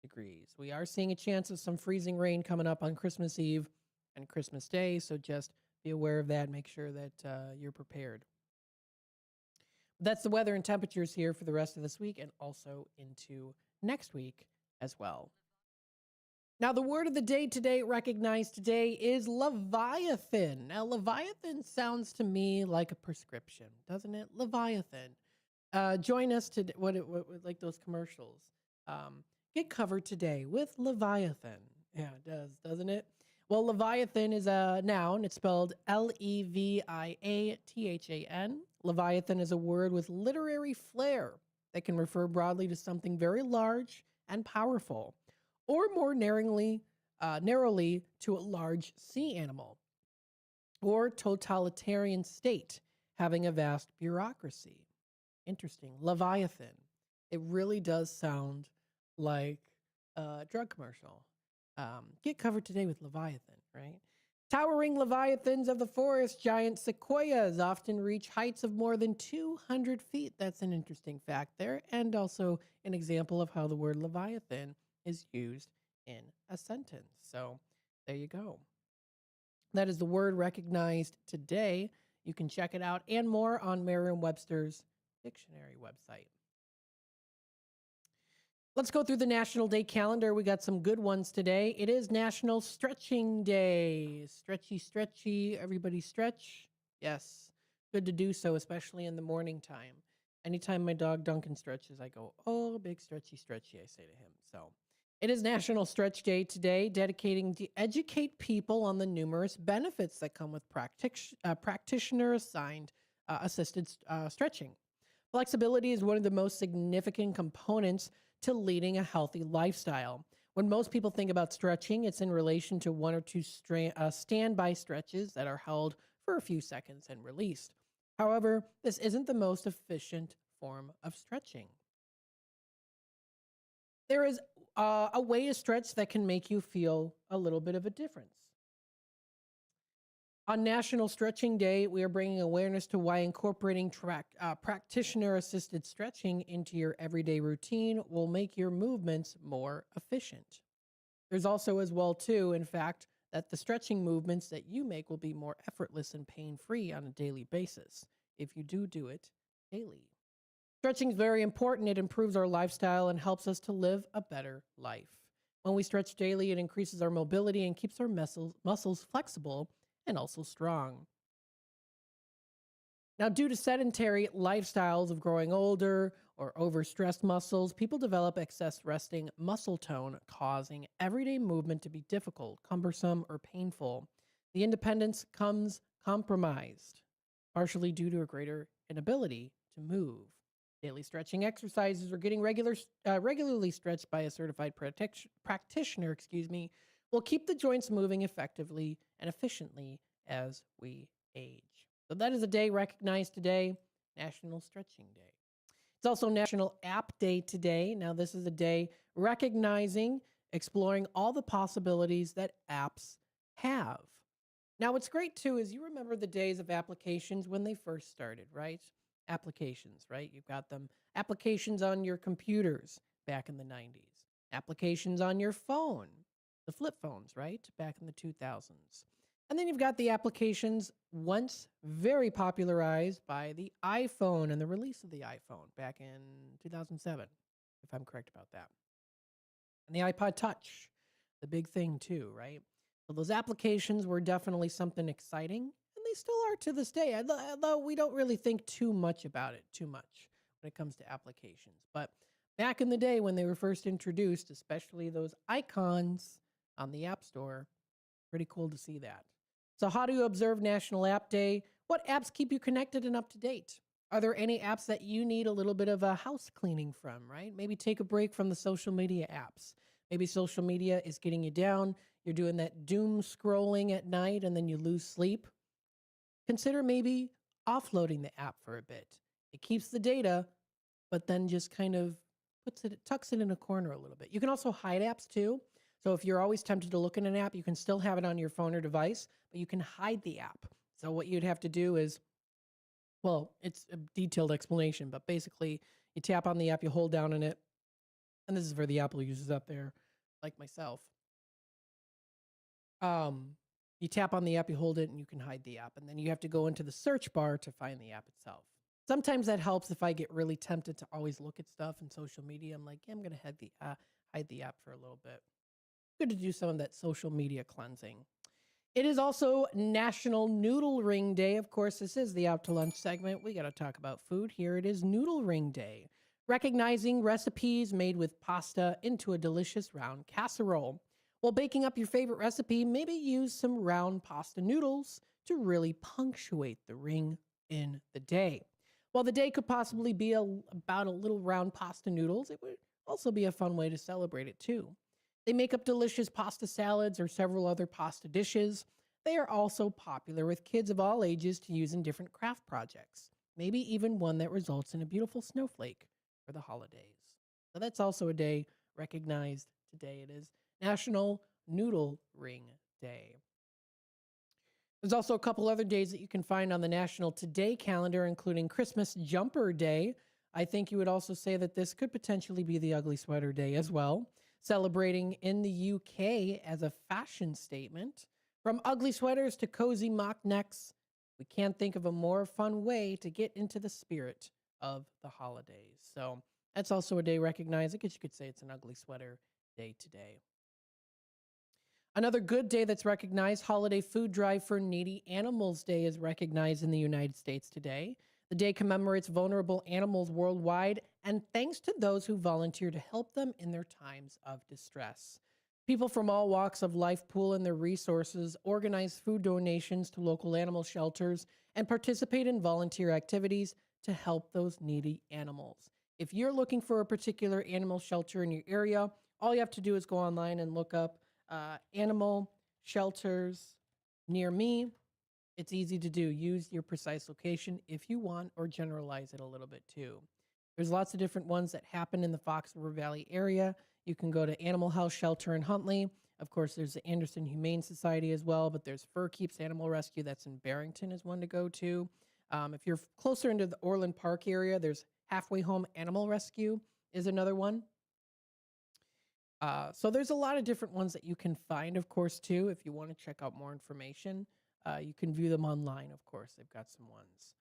degrees. We are seeing a chance of some freezing rain coming up on Christmas Eve and Christmas Day, so just be aware of that. Make sure that you're prepared. That's the weather and temperatures here for the rest of this week and also into next week as well. Now, the word of the day today, recognized today, is Leviathan. Now, Leviathan sounds to me like a prescription, doesn't it? Leviathan. Join us today, like those commercials. Get covered today with Leviathan. Yeah, it does, doesn't it? Well, Leviathan is a noun. It's spelled Leviathan. Leviathan is a word with literary flair that can refer broadly to something very large and powerful, or more narrowly to a large sea animal, or totalitarian state having a vast bureaucracy. Interesting. Leviathan. It really does sound like a drug commercial. Get covered today with Leviathan, right? Towering leviathans of the forest, giant sequoias often reach heights of more than 200 feet. That's an interesting fact there, and also an example of how the word Leviathan is used in a sentence. So there you go. That is the word recognized today. You can check it out and more on Merriam-Webster's dictionary website. Let's go through the National Day calendar. We got some good ones today. It is National Stretching Day. Stretchy, stretchy. Everybody stretch. Yes. Good to do so, especially in the morning time. Anytime my dog Duncan stretches, I go, oh, big stretchy, stretchy, I say to him. So It is National Stretch Day today, dedicating to educate people on the numerous benefits that come with practitioner-assigned assisted stretching. Flexibility is one of the most significant components to leading a healthy lifestyle. When most people think about stretching, it's in relation to one or two standby stretches that are held for a few seconds and released. However, this isn't the most efficient form of stretching. There is a way to stretch that can make you feel a little bit of a difference. On National Stretching Day, we are bringing awareness to why incorporating practitioner-assisted stretching into your everyday routine will make your movements more efficient. There's also as well, too, in fact, that the stretching movements that you make will be more effortless and pain-free on a daily basis if you do it daily. Stretching is very important. It improves our lifestyle and helps us to live a better life. When we stretch daily, it increases our mobility and keeps our muscles flexible and also strong. Now, due to sedentary lifestyles of growing older or overstressed muscles, people develop excess resting muscle tone, causing everyday movement to be difficult, cumbersome, or painful. The independence comes compromised, partially due to a greater inability to move. Daily stretching exercises or getting regularly stretched by a certified practitioner, will keep the joints moving effectively and efficiently as we age. So that is a day recognized today, National Stretching Day. It's also National App Day today. Now, this is a day recognizing, exploring all the possibilities that apps have. Now, what's great, too, is you remember the days of applications when they first started, right? Applications, right? You've got them. Applications on your computers back in the 90s. Applications on your phone, the flip phones, right? Back in the 2000s. And then you've got the applications once very popularized by the iPhone and the release of the iPhone back in 2007, if I'm correct about that. And the iPod Touch, the big thing too, right? So those applications were definitely something exciting, and they still are to this day, although we don't really think too much about it when it comes to applications. But back in the day when they were first introduced, especially those icons on the App Store, pretty cool to see that. So how do you observe National App Day? What apps keep you connected and up to date? Are there any apps that you need a little bit of a house cleaning from, right? Maybe take a break from the social media apps. Maybe social media is getting you down. You're doing that doom scrolling at night and then you lose sleep. Consider maybe offloading the app for a bit. It keeps the data, but then just kind of tucks it in a corner a little bit. You can also hide apps too. So if you're always tempted to look at an app, you can still have it on your phone or device, but you can hide the app. So what you'd have to do is, well, it's a detailed explanation, but basically you tap on the app, you hold down on it, and this is for the Apple users out there, like myself. You tap on the app, you hold it, and you can hide the app. And then you have to go into the search bar to find the app itself. Sometimes that helps if I get really tempted to always look at stuff in social media. I'm like, yeah, I'm going to hide the app for a little bit. Good to do some of that social media cleansing. It is also National Noodle Ring Day. Of course, this is the Out to Lunch segment. We got to talk about food. Here it is, Noodle Ring Day. Recognizing recipes made with pasta into a delicious round casserole. While baking up your favorite recipe, maybe use some round pasta noodles to really punctuate the ring in the day. While the day could possibly be about a little round pasta noodles, it would also be a fun way to celebrate it too. They make up delicious pasta salads or several other pasta dishes. They are also popular with kids of all ages to use in different craft projects, maybe even one that results in a beautiful snowflake for the holidays. So that's also a day recognized today. It is National Noodle Ring Day. There's also a couple other days that you can find on the National Today calendar, including Christmas Jumper Day. I think you would also say that this could potentially be the Ugly Sweater Day as well. Celebrating in the UK as a fashion statement. From ugly sweaters to cozy mock necks, we can't think of a more fun way to get into the spirit of the holidays. So that's also a day recognized. I guess you could say it's an Ugly Sweater Day today. Another good day that's recognized, Holiday Food Drive for Needy Animals Day, is recognized in the United States today. The day commemorates vulnerable animals worldwide and thanks to those who volunteer to help them in their times of distress. People from all walks of life pool in their resources, organize food donations to local animal shelters, and participate in volunteer activities to help those needy animals. If you're looking for a particular animal shelter in your area, all you have to do is go online and look up animal shelters near me. It's easy to do. Use your precise location if you want, or generalize it a little bit too. There's lots of different ones that happen in the Fox River Valley area. You can go to Animal House Shelter in Huntley. Of course, there's the Anderson Humane Society as well, but there's Fur Keeps Animal Rescue that's in Barrington is one to go to. If you're closer into the Orland Park area, there's Halfway Home Animal Rescue is another one. So there's a lot of different ones that you can find, of course, too. If you want to check out more information, you can view them online, of course. They've got some ones.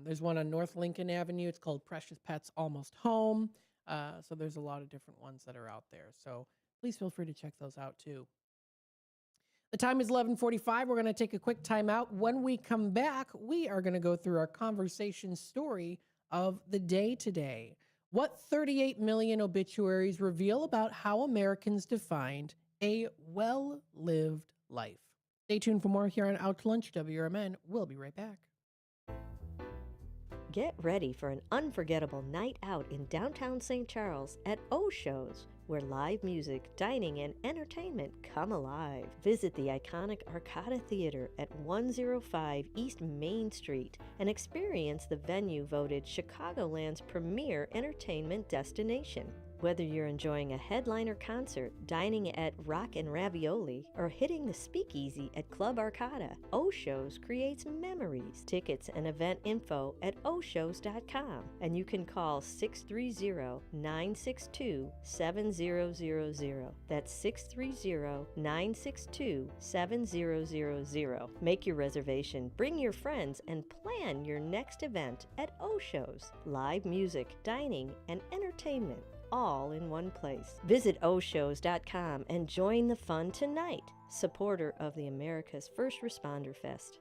There's one on North Lincoln Avenue. It's called Precious Pets Almost Home. So there's a lot of different ones that are out there. So please feel free to check those out, too. The time is 11:45. We're going to take a quick time out. When we come back, we are going to go through our conversation story of the day today. What 38 million obituaries reveal about how Americans defined a well-lived life? Stay tuned for more here on Out to Lunch, WRMN. We'll be right back. Get ready for an unforgettable night out in downtown St. Charles at O-Shows, where live music, dining, and entertainment come alive. Visit the iconic Arcada Theater at 105 East Main Street and experience the venue voted Chicagoland's premier entertainment destination. Whether you're enjoying a headliner concert, dining at Rock and Ravioli, or hitting the speakeasy at Club Arcada, O-Shows creates memories. Tickets and event info at oshows.com, and you can call 630-962-7000. That's 630-962-7000. Make your reservation, bring your friends, and plan your next event at O-Shows. Live music, dining, and entertainment, all in one place. Visit oshows.com and join the fun tonight. Supporter of the America's First Responder Fest.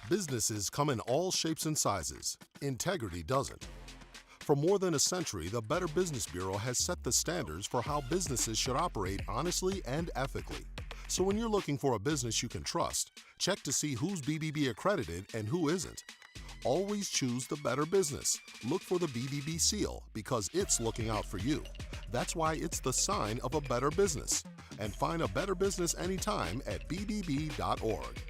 Businesses come in all shapes and sizes. Integrity doesn't. For more than a century, the Better Business Bureau has set the standards for how businesses should operate honestly and ethically. So when you're looking for a business you can trust, check to see who's BBB accredited and who isn't. Always choose the Better Business. Look for the BBB seal because it's looking out for you. That's why it's the sign of a better business. And find a better business anytime at bbb.org.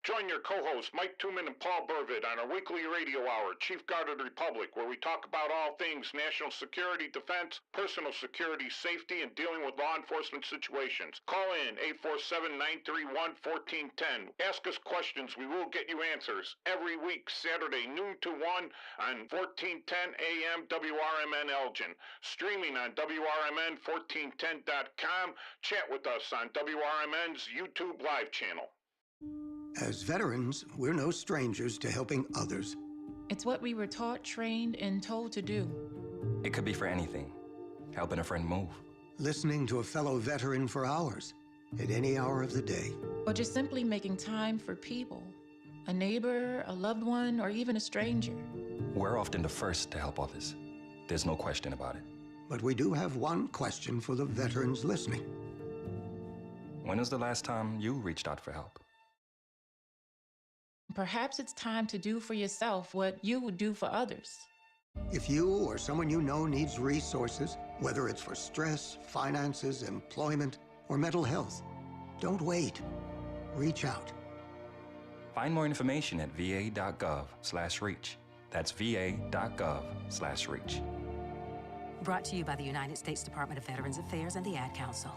Join your co-hosts Mike Tooman and Paul Burvid on our weekly radio hour, Chief Guard of the Republic, where we talk about all things national security, defense, personal security, safety, and dealing with law enforcement situations. Call in 847-931-1410. Ask us questions. We will get you answers. Every week, Saturday, noon to 1 on 1410 AM WRMN Elgin. Streaming on WRMN1410.com. Chat with us on WRMN's YouTube live channel. As veterans, we're no strangers to helping others. It's what we were taught, trained, and told to do. It could be for anything. Helping a friend move. Listening to a fellow veteran for hours, at any hour of the day. Or just simply making time for people. A neighbor, a loved one, or even a stranger. We're often the first to help others. There's no question about it. But we do have one question for the veterans listening. When was the last time you reached out for help? Perhaps it's time to do for yourself what you would do for others. If you or someone you know needs resources, whether it's for stress, finances, employment, or mental health, don't wait. Reach out. Find more information at va.gov/reach. That's va.gov/reach. Brought to you by the United States Department of Veterans Affairs and the Ad Council.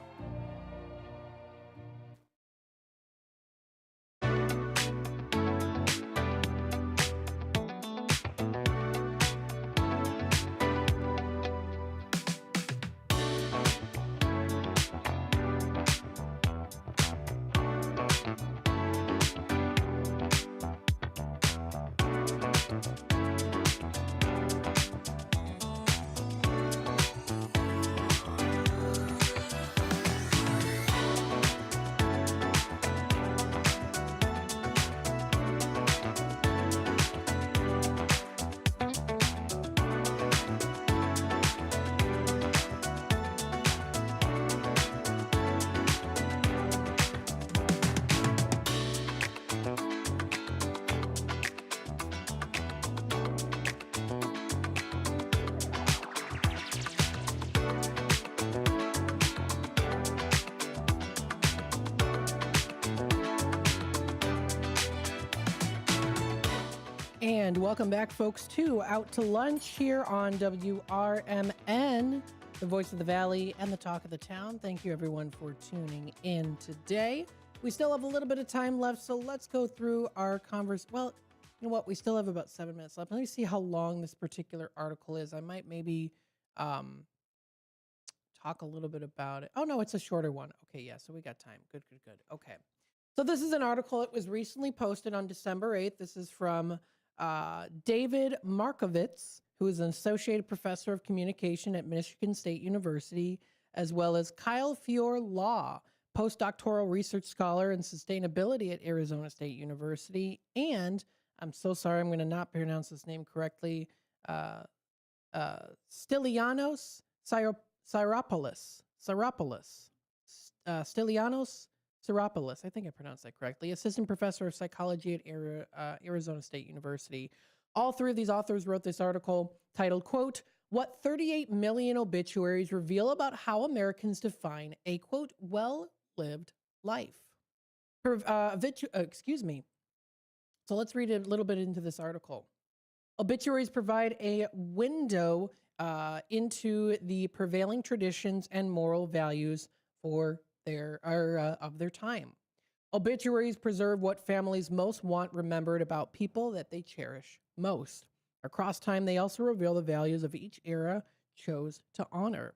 And welcome back, folks, to Out to Lunch here on WRMN, the voice of the Valley and the talk of the town. Thank you, everyone, for tuning in today. We still have a little bit of time left, so let's go through our conversation. Well, you know what? We still have about 7 minutes left. Let me see how long this particular article is. I might maybe talk a little bit about it. Oh, no, it's a shorter one. Okay, yeah, so we got time. Good. Okay. So this is an article that was recently posted on December 8th. This is from David Markovitz, who is an associate professor of communication at Michigan State University, as well as Kyle Fior Law, postdoctoral research scholar in sustainability at Arizona State University, and I'm so sorry, I'm going to not pronounce this name correctly, Stylianos Syropoulos. Stylianos Syropoulos, I think I pronounced that correctly, assistant professor of psychology at Arizona State University. All three of these authors wrote this article titled, quote, "What 38 million obituaries reveal about how Americans define a, quote, well-lived life." Excuse me. So let's read a little bit into this article. Obituaries provide a window into the prevailing traditions and moral values of their time. Obituaries preserve what families most want remembered about people that they cherish most. Across time, they also reveal the values of each era chose to honor.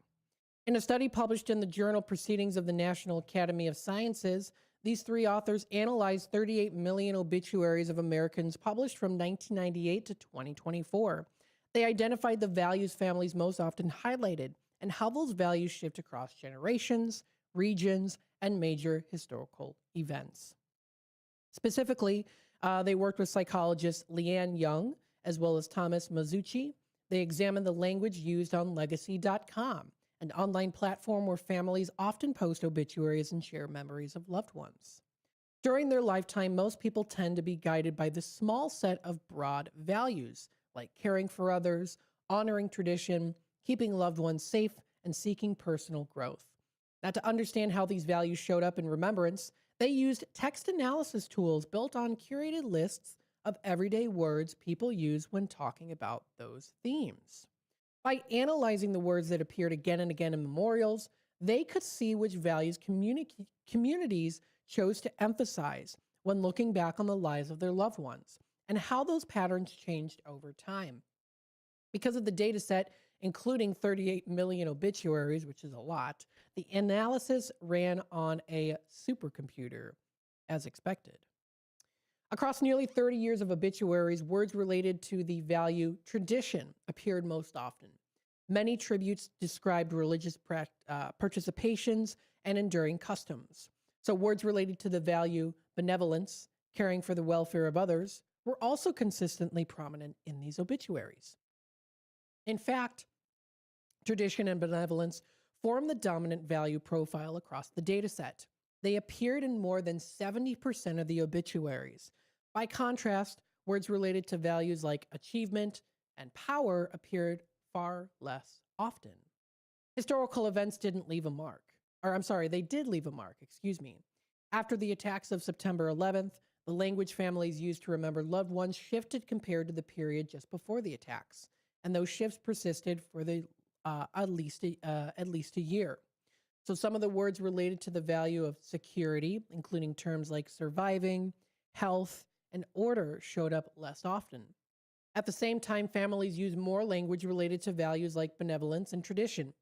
In a study published in the journal Proceedings of the National Academy of Sciences, these three authors analyzed 38 million obituaries of Americans published from 1998 to 2024. They identified the values families most often highlighted and how those values shift across generations, regions, and major historical events. Specifically, they worked with psychologist Leanne Young, as well as Thomas Mazzucci. They examined the language used on Legacy.com, an online platform where families often post obituaries and share memories of loved ones. During their lifetime, most people tend to be guided by this small set of broad values, like caring for others, honoring tradition, keeping loved ones safe, and seeking personal growth. Now, to understand how these values showed up in remembrance, they used text analysis tools built on curated lists of everyday words people use when talking about those themes. By analyzing the words that appeared again and again in memorials, they could see which values communities chose to emphasize when looking back on the lives of their loved ones, and how those patterns changed over time. Because of the data set, including 38 million obituaries, which is a lot, the analysis ran on a supercomputer, as expected. Across nearly 30 years of obituaries, words related to the value tradition appeared most often. Many tributes described religious participations and enduring customs. So words related to the value benevolence, caring for the welfare of others, were also consistently prominent in these obituaries. In fact, tradition and benevolence form the dominant value profile across the data set. They appeared in more than 70% of the obituaries. By contrast, words related to values like achievement and power appeared far less often. Historical events didn't leave a mark. They did leave a mark, excuse me. After the attacks of September 11th, the language families used to remember loved ones shifted compared to the period just before the attacks, and those shifts persisted for at least a year. So some of the words related to the value of security, including terms like surviving, health, and order, showed up less often. At the same time, families used more language related to values like benevolence and tradition.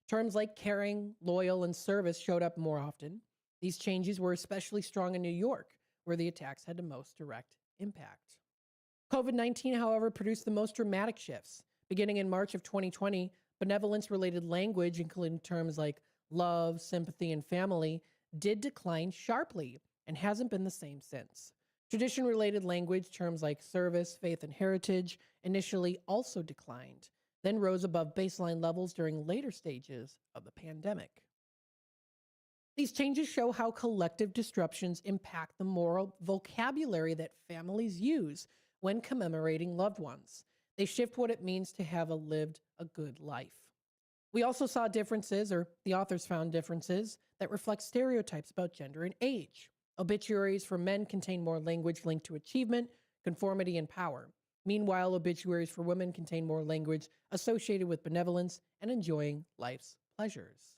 Terms like caring, loyal, and service showed up more often. These changes were especially strong in New York, where the attacks had the most direct impact. COVID-19, however, produced the most dramatic shifts. Beginning in March of 2020, benevolence-related language, including terms like love, sympathy, and family, did decline sharply and hasn't been the same since. Tradition-related language, terms like service, faith, and heritage, initially also declined, then rose above baseline levels during later stages of the pandemic. These changes show how collective disruptions impact the moral vocabulary that families use when commemorating loved ones. They shift what it means to have lived a good life. We also saw differences, or the authors found differences, that reflect stereotypes about gender and age. Obituaries for men contain more language linked to achievement, conformity, and power. Meanwhile, obituaries for women contain more language associated with benevolence and enjoying life's pleasures.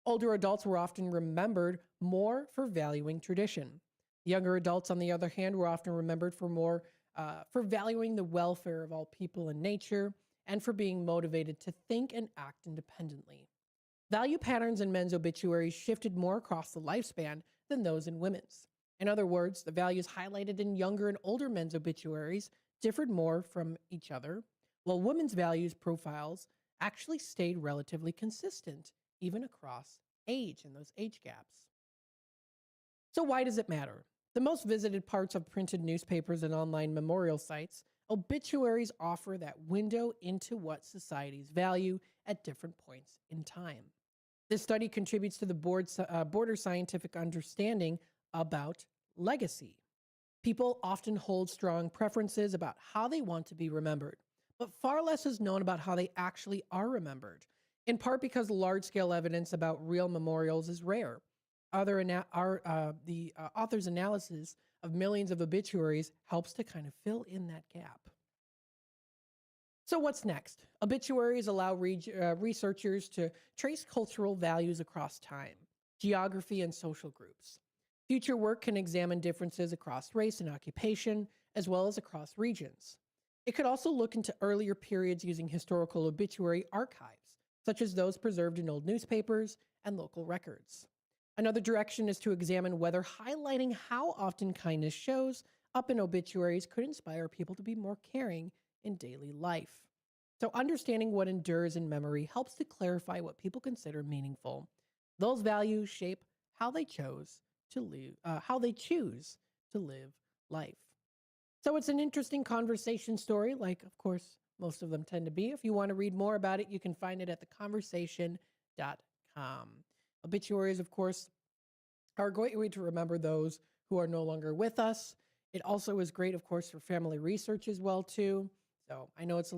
Older adults were often remembered more for valuing tradition. Younger adults, on the other hand, were often remembered for valuing the welfare of all people and nature, and for being motivated to think and act independently. Value patterns in men's obituaries shifted more across the lifespan than those in women's. In other words, the values highlighted in younger and older men's obituaries differed more from each other, while women's values profiles actually stayed relatively consistent, even across age and those age gaps. So why does it matter? The most visited parts of printed newspapers and online memorial sites, obituaries offer that window into what societies value at different points in time. This study contributes to the broader scientific understanding about legacy. People often hold strong preferences about how they want to be remembered, but far less is known about how they actually are remembered, in part because large-scale evidence about real memorials is rare. The author's analysis of millions of obituaries helps to kind of fill in that gap. So what's next? Obituaries allow researchers to trace cultural values across time, geography, and social groups. Future work can examine differences across race and occupation, as well as across regions. It could also look into earlier periods using historical obituary archives, such as those preserved in old newspapers and local records. Another direction is to examine whether highlighting how often kindness shows up in obituaries could inspire people to be more caring in daily life. So understanding what endures in memory helps to clarify what people consider meaningful. Those values shape how they choose to live life. So it's an interesting conversation story, like, of course, most of them tend to be. If you want to read more about it, you can find it at theconversation.com. Obituaries, of course, are a great way to remember those who are no longer with us. It also is great, of course, for family research as well, too. So I know it's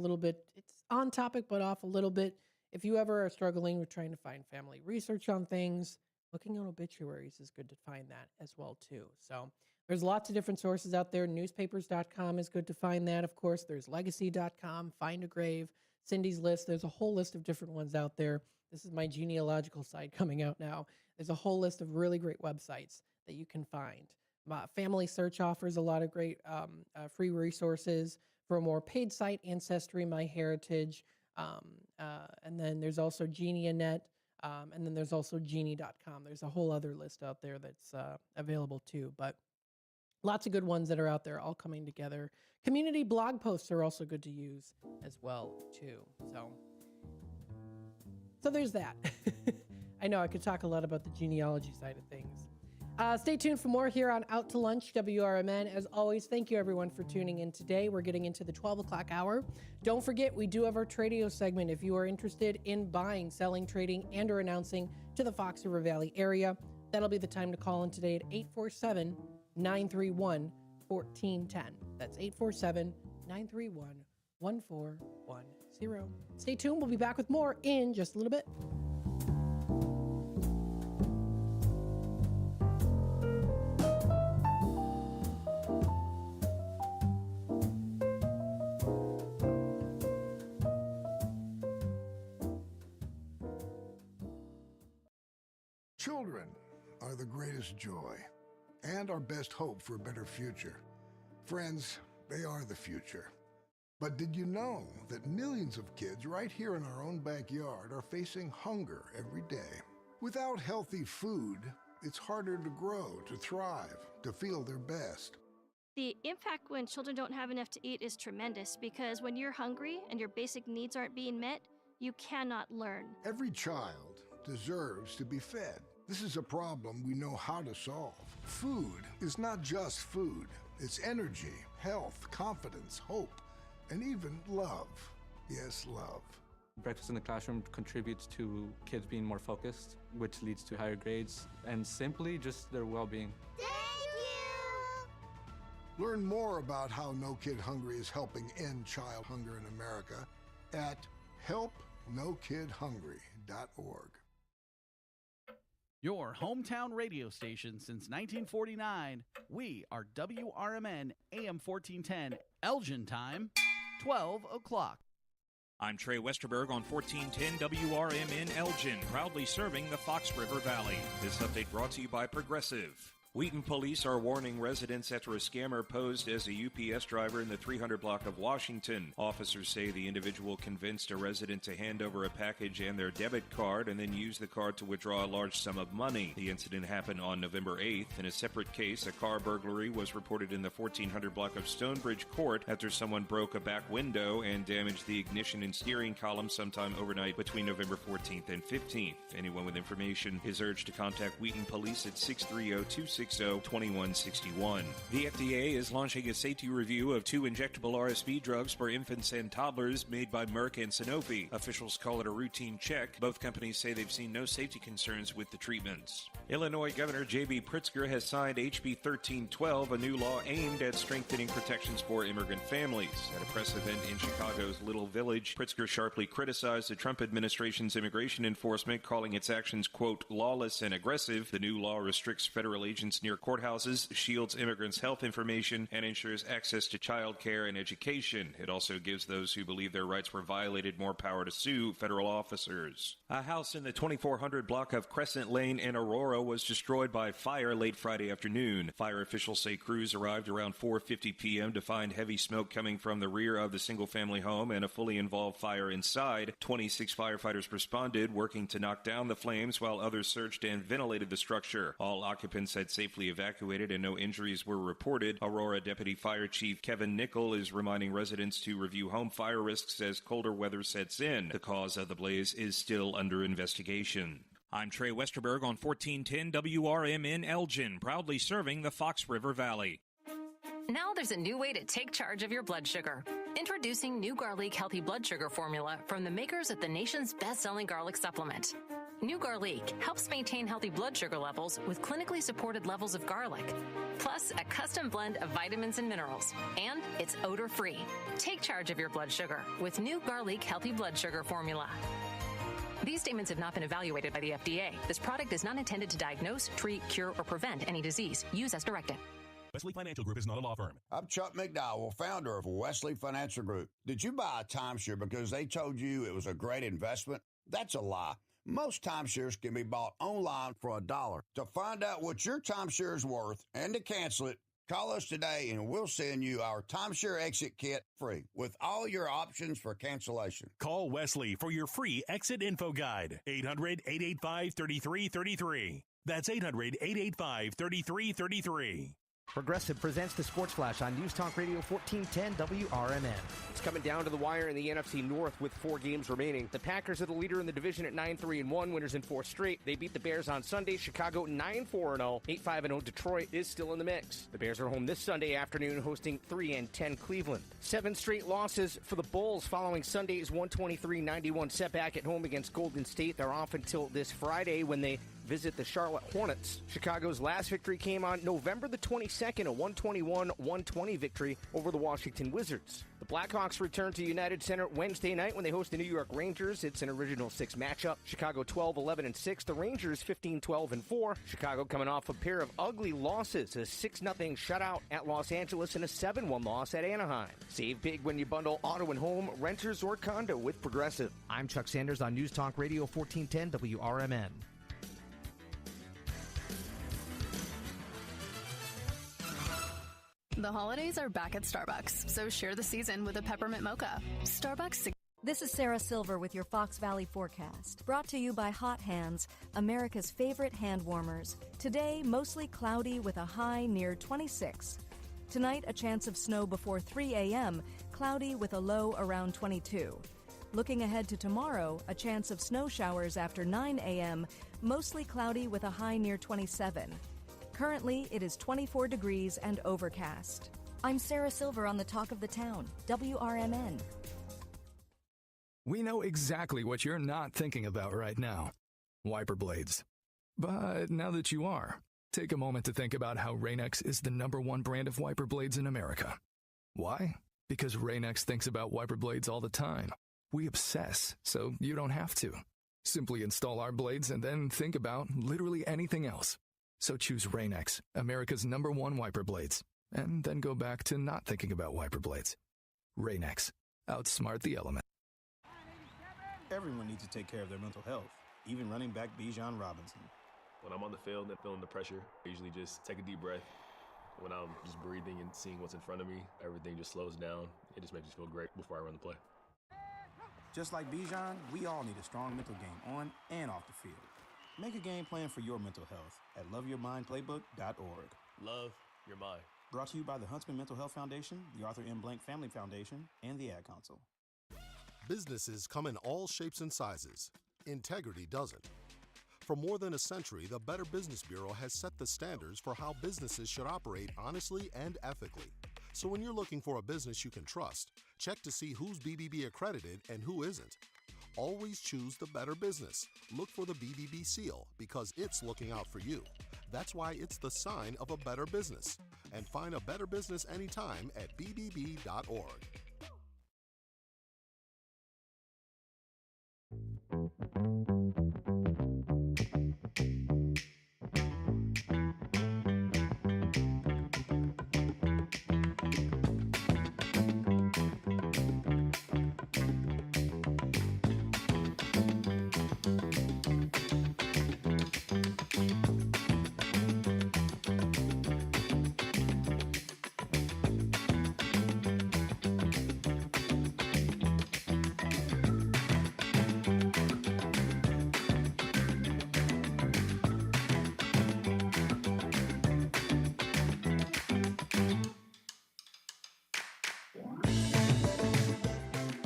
on topic, but off a little bit. If you ever are struggling with trying to find family research on things, looking at obituaries is good to find that as well, too. So there's lots of different sources out there. Newspapers.com is good to find that, of course. There's legacy.com, Find a Grave, Cindy's List. There's a whole list of different ones out there. This is my genealogical site coming out now. There's a whole list of really great websites that you can find. Family Search offers a lot of great free resources for a more paid site, Ancestry, MyHeritage, and then there's also GeniaNet, and then there's also Genie.com. There's a whole other list out there that's available too, but lots of good ones that are out there all coming together. Community blog posts are also good to use as well too. So there's that. I know I could talk a lot about the genealogy side of things. Stay tuned for more here on Out to Lunch, WRMN. As always, thank you everyone for tuning in today. We're getting into the 12 o'clock hour. Don't forget, we do have our Tradio segment. If you are interested in buying, selling, trading, and or announcing to the Fox River Valley area, that'll be the time to call in today at 847-931-1410. That's 847-931-1410. Stay tuned. We'll be back with more in just a little bit. Children are the greatest joy and our best hope for a better future. Friends, they are the future. But did you know that millions of kids right here in our own backyard are facing hunger every day? Without healthy food, it's harder to grow, to thrive, to feel their best. The impact when children don't have enough to eat is tremendous because when you're hungry and your basic needs aren't being met, you cannot learn. Every child deserves to be fed. This is a problem we know how to solve. Food is not just food. It's energy, health, confidence, hope, and even love. Yes, love. Breakfast in the classroom contributes to kids being more focused, which leads to higher grades, and simply just their well-being. Thank you! Learn more about how No Kid Hungry is helping end child hunger in America at helpnokidhungry.org. Your hometown radio station since 1949. We are WRMN AM 1410, Elgin time, 12 o'clock. I'm Trey Westerberg on 1410 WRMN Elgin, proudly serving the Fox River Valley. This update brought to you by Progressive. Wheaton police are warning residents after a scammer posed as a UPS driver in the 300 block of Washington. Officers say the individual convinced a resident to hand over a package and their debit card and then use the card to withdraw a large sum of money. The incident happened on November 8th. In a separate case, a car burglary was reported in the 1400 block of Stonebridge Court after someone broke a back window and damaged the ignition and steering column sometime overnight between November 14th and 15th. Anyone with information is urged to contact Wheaton Police at 630-260-2161. The FDA is launching a safety review of 2 injectable RSV drugs for infants and toddlers made by Merck and Sanofi. Officials call it a routine check. Both companies say they've seen no safety concerns with the treatments. Illinois Governor J.B. Pritzker has signed HB 1312, a new law aimed at strengthening protections for immigrant families. At a press event in Chicago's Little Village, Pritzker sharply criticized the Trump administration's immigration enforcement, calling its actions, quote, lawless and aggressive. The new law restricts federal agents near courthouses, shields immigrants' health information, and ensures access to child care and education. It also gives those who believe their rights were violated more power to sue federal officers. A house in the 2400 block of Crescent Lane in Aurora was destroyed by fire late Friday afternoon. Fire officials say crews arrived around 4:50 p.m. to find heavy smoke coming from the rear of the single-family home and a fully involved fire inside. 26 firefighters responded, working to knock down the flames while others searched and ventilated the structure. All occupants had safely evacuated and no injuries were reported. Aurora Deputy Fire Chief Kevin Nickel is reminding residents to review home fire risks as colder weather sets in. The cause of the blaze is still under investigation. I'm Trey Westerberg on 1410 WRMN Elgin, proudly serving the Fox River Valley. Now there's a new way to take charge of your blood sugar. Introducing New Garlic Healthy Blood Sugar Formula from the makers of the nation's best-selling garlic supplement. New Garlic helps maintain healthy blood sugar levels with clinically supported levels of garlic, plus a custom blend of vitamins and minerals, and it's odor-free. Take charge of your blood sugar with New Garlic Healthy Blood Sugar Formula. These statements have not been evaluated by the FDA. This product is not intended to diagnose, treat, cure, or prevent any disease. Use as directed. Wesley Financial Group is not a law firm. I'm Chuck McDowell, founder of Wesley Financial Group. Did you buy a timeshare because they told you it was a great investment? That's a lie. Most timeshares can be bought online for $1. To find out what your timeshare is worth and to cancel it, call us today and we'll send you our timeshare exit kit free with all your options for cancellation. Call Wesley for your free exit info guide. 800-885-3333. That's 800-885-3333. Progressive presents the Sports Flash on News Talk Radio 1410 WRMN. It's coming down to the wire in the NFC North with 4 games remaining. The Packers are the leader in the division at 9-3-1, winners in 4 straight. They beat the Bears on Sunday. Chicago 9-4-0, 8-5-0. Detroit is still in the mix. The Bears are home this Sunday afternoon, hosting 3-10 Cleveland. 7 straight losses for the Bulls following Sunday's 123-91 setback at home against Golden State. They're off until this Friday when they visit the Charlotte Hornets. Chicago's last victory came on November the 22nd, a 121-120 victory over the Washington Wizards. The Blackhawks return to United Center Wednesday night when they host the New York Rangers. It's an original 6 matchup. Chicago 12-11-6, the Rangers 15-12-4. Chicago coming off a pair of ugly losses, a 6-0 shutout at Los Angeles and a 7-1 loss at Anaheim. Save big when you bundle auto and home, renters, or condo with Progressive. I'm Chuck Sanders on News Talk Radio 1410 WRMN. The holidays are back at Starbucks, so share the season with a peppermint mocha. Starbucks. This is Sarah Silver with your Fox Valley forecast, brought to you by Hot Hands, America's favorite hand warmers. Today, mostly cloudy with a high near 26. Tonight, a chance of snow before 3 a.m., cloudy with a low around 22. Looking ahead to tomorrow, a chance of snow showers after 9 a.m., mostly cloudy with a high near 27. Currently, it is 24 degrees and overcast. I'm Sarah Silver on the Talk of the Town, WRMN. We know exactly what you're not thinking about right now. Wiper blades. But now that you are, take a moment to think about how Rain-X is the #1 brand of wiper blades in America. Why? Because Rain-X thinks about wiper blades all the time. We obsess, so you don't have to. Simply install our blades and then think about literally anything else. So choose Rain-X, America's #1 wiper blades, and then go back to not thinking about wiper blades. Rain-X, outsmart the element. Everyone needs to take care of their mental health, even running back Bijan Robinson. When I'm on the field and feeling the pressure, I usually just take a deep breath. When I'm just breathing and seeing what's in front of me, everything just slows down. It just makes me feel great before I run the play. Just like Bijan, we all need a strong mental game on and off the field. Make a game plan for your mental health at loveyourmindplaybook.org. Love your mind. Brought to you by the Huntsman Mental Health Foundation, the Arthur M. Blank Family Foundation, and the Ad Council. Businesses come in all shapes and sizes. Integrity doesn't. For more than a century, the Better Business Bureau has set the standards for how businesses should operate honestly and ethically. So when you're looking for a business you can trust, check to see who's BBB accredited and who isn't. Always choose the better business. Look for the BBB seal because it's looking out for you. That's why it's the sign of a better business. And find a better business anytime at bbb.org.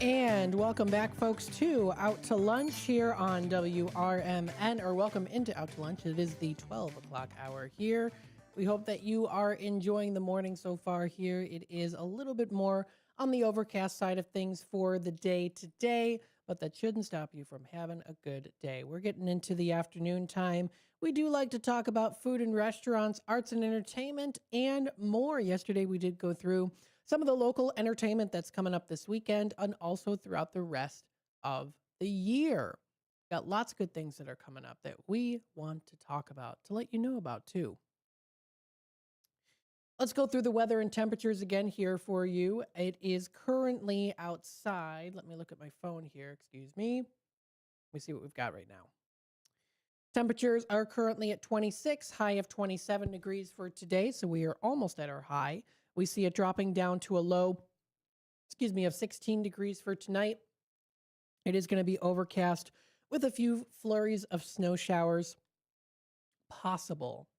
And welcome back, folks, to Out to Lunch here on WRMN, or welcome into Out to Lunch. It is the 12 o'clock hour here. We hope that you are enjoying the morning so far here. It is a little bit more on the overcast side of things for the day today, but that shouldn't stop you from having a good day. We're getting into the afternoon time. We do like to talk about food and restaurants, arts and entertainment, and more. Yesterday, we did go through some of the local entertainment that's coming up this weekend and also throughout the rest of the year. Got lots of good things that are coming up that we want to talk about, to let you know about too. Let's go through the weather and temperatures again here for you. It is currently outside. Let me look at my phone here. Excuse me. Let me see what we've got right now. Temperatures are currently at 26, high of 27 degrees for today, so we are almost at our high. We see it dropping down to a low, of 16 degrees for tonight. It is going to be overcast with a few flurries of snow showers. Possible.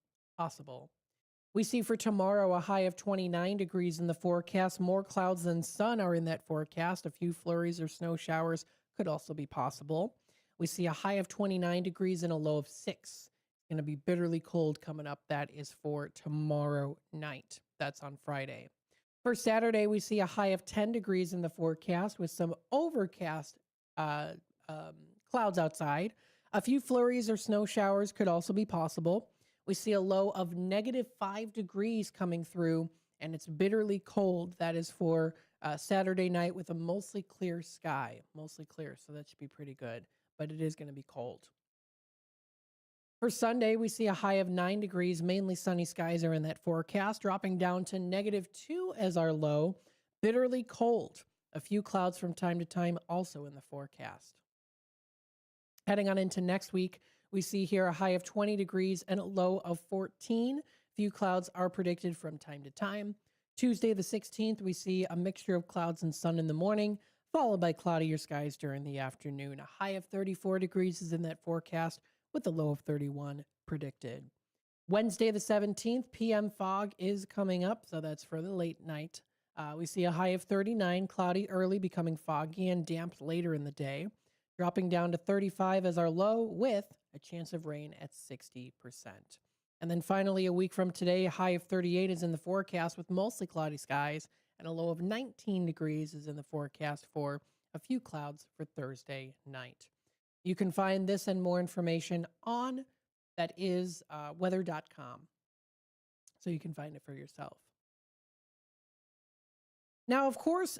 We see for tomorrow a high of 29 degrees in the forecast. More clouds than sun are in that forecast. A few flurries or snow showers could also be possible. We see a high of 29 degrees and a low of 6. It's going to be bitterly cold coming up. That is for tomorrow night. That's on Friday. For Saturday, we see a high of 10 degrees in the forecast with some overcast clouds outside. A few flurries or snow showers could also be possible. We see a low of -5 degrees coming through, and it's bitterly cold. That is for Saturday night with a mostly clear sky. Mostly clear, so that should be pretty good, but it is going to be cold. For Sunday, we see a high of 9 degrees. Mainly sunny skies are in that forecast, dropping down to -2 as our low. Bitterly cold. A few clouds from time to time also in the forecast. Heading on into next week, we see here a high of 20 degrees and a low of 14. Few clouds are predicted from time to time. Tuesday the 16th, we see a mixture of clouds and sun in the morning, followed by cloudier skies during the afternoon. A high of 34 degrees is in that forecast, with a low of 31 predicted. Wednesday the 17th, PM fog is coming up, so that's for the late night. We see a high of 39, cloudy early, becoming foggy and damp later in the day, dropping down to 35 as our low, with a chance of rain at 60%. And then finally, a week from today, a high of 38 is in the forecast with mostly cloudy skies, and a low of 19 degrees is in the forecast for a few clouds for Thursday night. You can find this and more information on, that is, weather.com. So you can find it for yourself. Now, of course,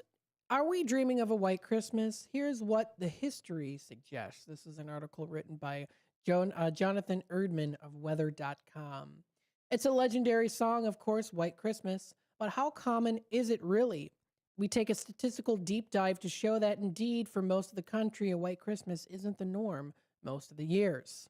Are we dreaming of a white Christmas? Here's what the history suggests. This is an article written by Jonathan Erdman of weather.com. It's a legendary song, of course, White Christmas, but how common is it really? We take a statistical deep dive to show that indeed, for most of the country, a white Christmas isn't the norm most of the years.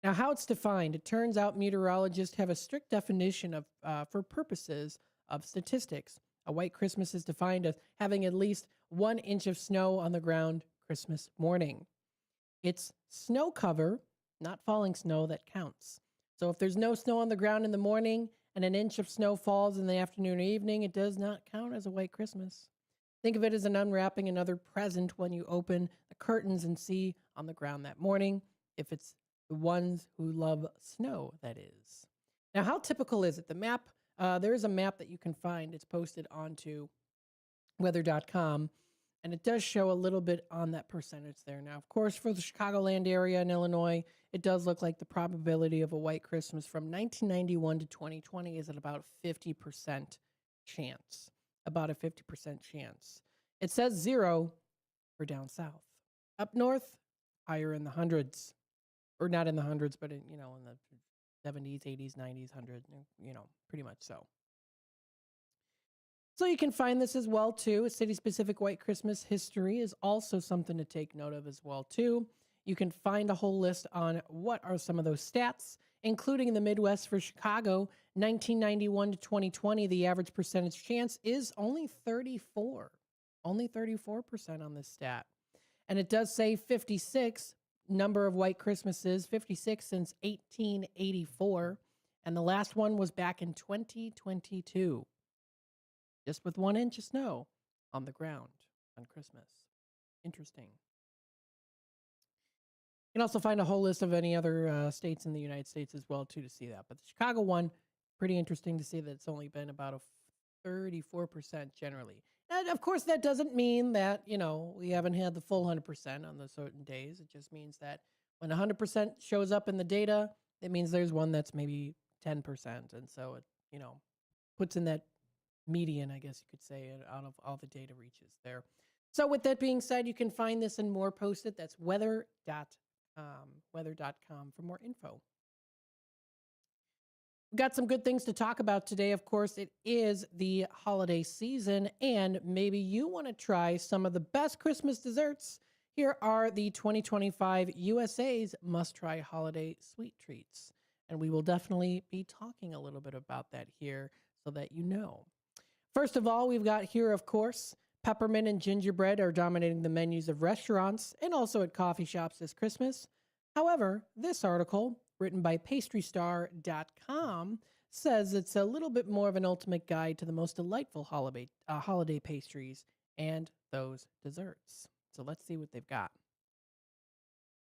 Now, how it's defined, it turns out meteorologists have a strict definition of for purposes of statistics. A white Christmas is defined as having at least 1 inch of snow on the ground Christmas morning. It's snow cover, not falling snow, that counts. So if there's no snow on the ground in the morning and 1 inch of snow falls in the afternoon or evening, it does not count as a white Christmas. Think of it as an unwrapping another present when you open the curtains and see on the ground that morning, if it's the ones who love snow, that is. Now, how typical is it? The map, there is a map that you can find. It's posted onto weather.com, and it does show a little bit on that percentage there. Now, of course, for the Chicagoland area in Illinois, it does look like the probability of a white Christmas from 1991 to 2020 is at about 50% chance. About a 50% chance. It says 0 for down south. Up north, higher in the hundreds. Or not in the hundreds, but in the 70s, 80s, 90s, 100, pretty much so. So you can find this as well, too. A city-specific white Christmas history is also something to take note of as well, too. You can find a whole list on what are some of those stats, including in the Midwest for Chicago, 1991 to 2020, the average percentage chance is only 34. Only 34% on this stat. And it does say 56 number of white Christmases, 56 since 1884. And the last one was back in 2022. Just with 1 inch of snow on the ground on Christmas. Interesting. You can also find a whole list of any other states in the United States as well, too, to see that. But the Chicago one, pretty interesting to see that it's only been about a 34% generally. And of course, that doesn't mean that, we haven't had the full 100% on the certain days. It just means that when 100% shows up in the data, it means there's one that's maybe 10%. And so it, puts in that median, I guess you could say, out of all the data reaches there. So with that being said, you can find this and more posted. That's weather.com for more info. We've got some good things to talk about today. Of course, it is the holiday season, and maybe you want to try some of the best Christmas desserts. Here are the 2025 USA's must-try holiday sweet treats. And we will definitely be talking a little bit about that here so that you know. First of all, we've got here, of course, peppermint and gingerbread are dominating the menus of restaurants and also at coffee shops this Christmas. However, this article, written by pastrystar.com, says it's a little bit more of an ultimate guide to the most delightful holiday pastries and those desserts. So let's see what they've got.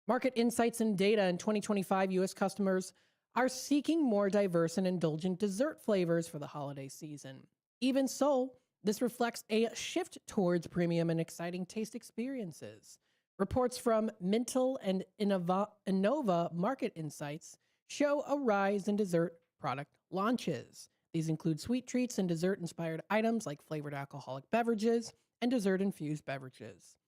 Market insights and data in 2025, U.S. customers are seeking more diverse and indulgent dessert flavors for the holiday season. Even so, this reflects a shift towards premium and exciting taste experiences. Reports from Mintel and Innova Market Insights show a rise in dessert product launches. These include sweet treats and dessert-inspired items like flavored alcoholic beverages and dessert-infused beverages.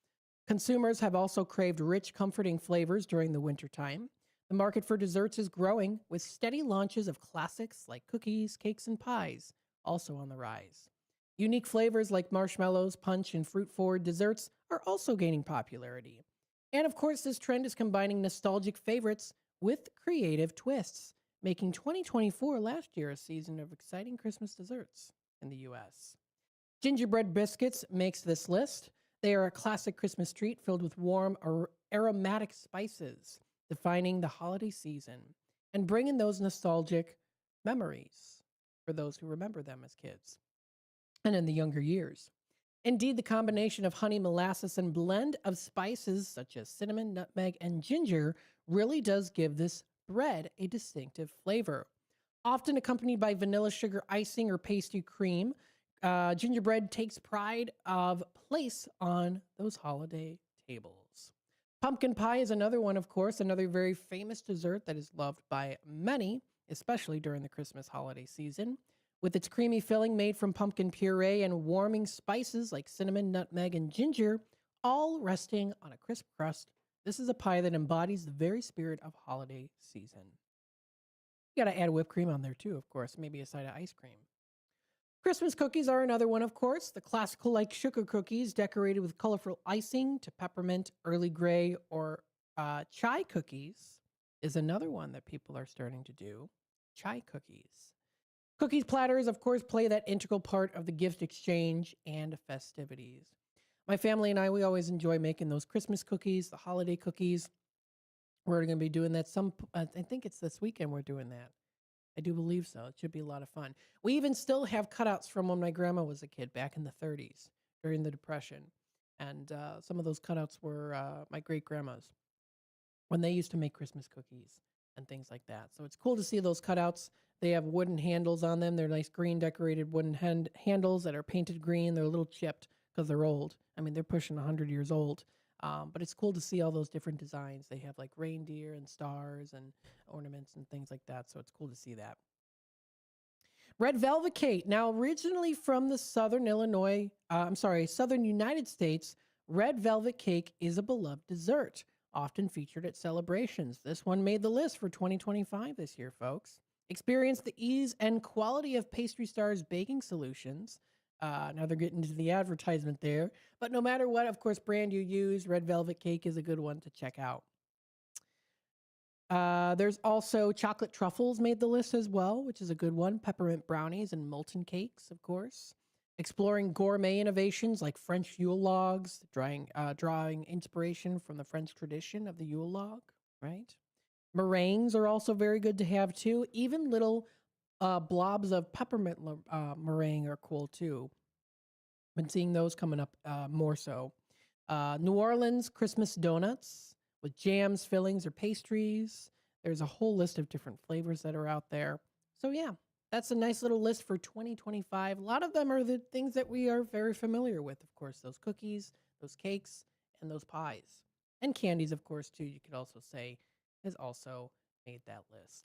Consumers have also craved rich, comforting flavors during the wintertime. The market for desserts is growing, with steady launches of classics like cookies, cakes, and pies also on the rise. Unique flavors like marshmallows, punch, and fruit-forward desserts are also gaining popularity. And of course, this trend is combining nostalgic favorites with creative twists, making 2024 last year a season of exciting Christmas desserts in the U.S. Gingerbread biscuits makes this list. They are a classic Christmas treat filled with warm, aromatic spices, defining the holiday season and bringing those nostalgic memories for those who remember them as kids and in the younger years. Indeed, the combination of honey, molasses, and blend of spices such as cinnamon, nutmeg, and ginger really does give this bread a distinctive flavor. Often accompanied by vanilla sugar icing or pastry cream, gingerbread takes pride of place on those holiday tables. Pumpkin pie is another one, of course, another very famous dessert that is loved by many, especially during the Christmas holiday season. with its creamy filling made from pumpkin puree and warming spices like cinnamon, nutmeg, and ginger, all resting on a crisp crust. This is a pie that embodies the very spirit of holiday season. You gotta add whipped cream on there too, of course, maybe a side of ice cream. Christmas cookies are another one, of course. The classical like sugar cookies decorated with colorful icing to peppermint, early gray, or chai cookies is another one that people are starting to do. Chai cookies. Cookies platters, of course, play that integral part of the gift exchange and festivities. My family and I, we always enjoy making those Christmas cookies, the holiday cookies. We're going to be doing that I think it's this weekend we're doing that. I do believe so. It should be a lot of fun. We even still have cutouts from when my grandma was a kid back in the 30s during the Depression. And some of those cutouts were my great-grandma's when they used to make Christmas cookies and things like that. So it's cool to see those cutouts. They have wooden handles on them. They're nice green decorated wooden handles that are painted green. They're a little chipped because they're old. I mean, they're pushing 100 years old. But it's cool to see all those different designs. They have like reindeer and stars and ornaments and things like that. So it's cool to see that. Red Velvet Cake. Now, originally from the southern United States, red velvet cake is a beloved dessert, often featured at celebrations. This one made the list for 2025 this year, folks. Experience the ease and quality of Pastry Star's baking solutions. Now they're getting into the advertisement there. But no matter what, of course, brand you use, Red Velvet Cake is a good one to check out. There's also chocolate truffles made the list as well, which is a good one. Peppermint brownies and molten cakes, of course. Exploring gourmet innovations like French Yule logs, drawing inspiration from the French tradition of the Yule log, right? Meringues are also very good to have too. Even little blobs of peppermint meringue are cool too. Been seeing those coming up more so. New Orleans Christmas donuts with jams, fillings, or pastries. There's a whole list of different flavors that are out there. So yeah, that's a nice little list for 2025. A lot of them are the things that we are very familiar with. Of course, those cookies, those cakes, and those pies. And candies, of course, too, you could also say, has also made that list.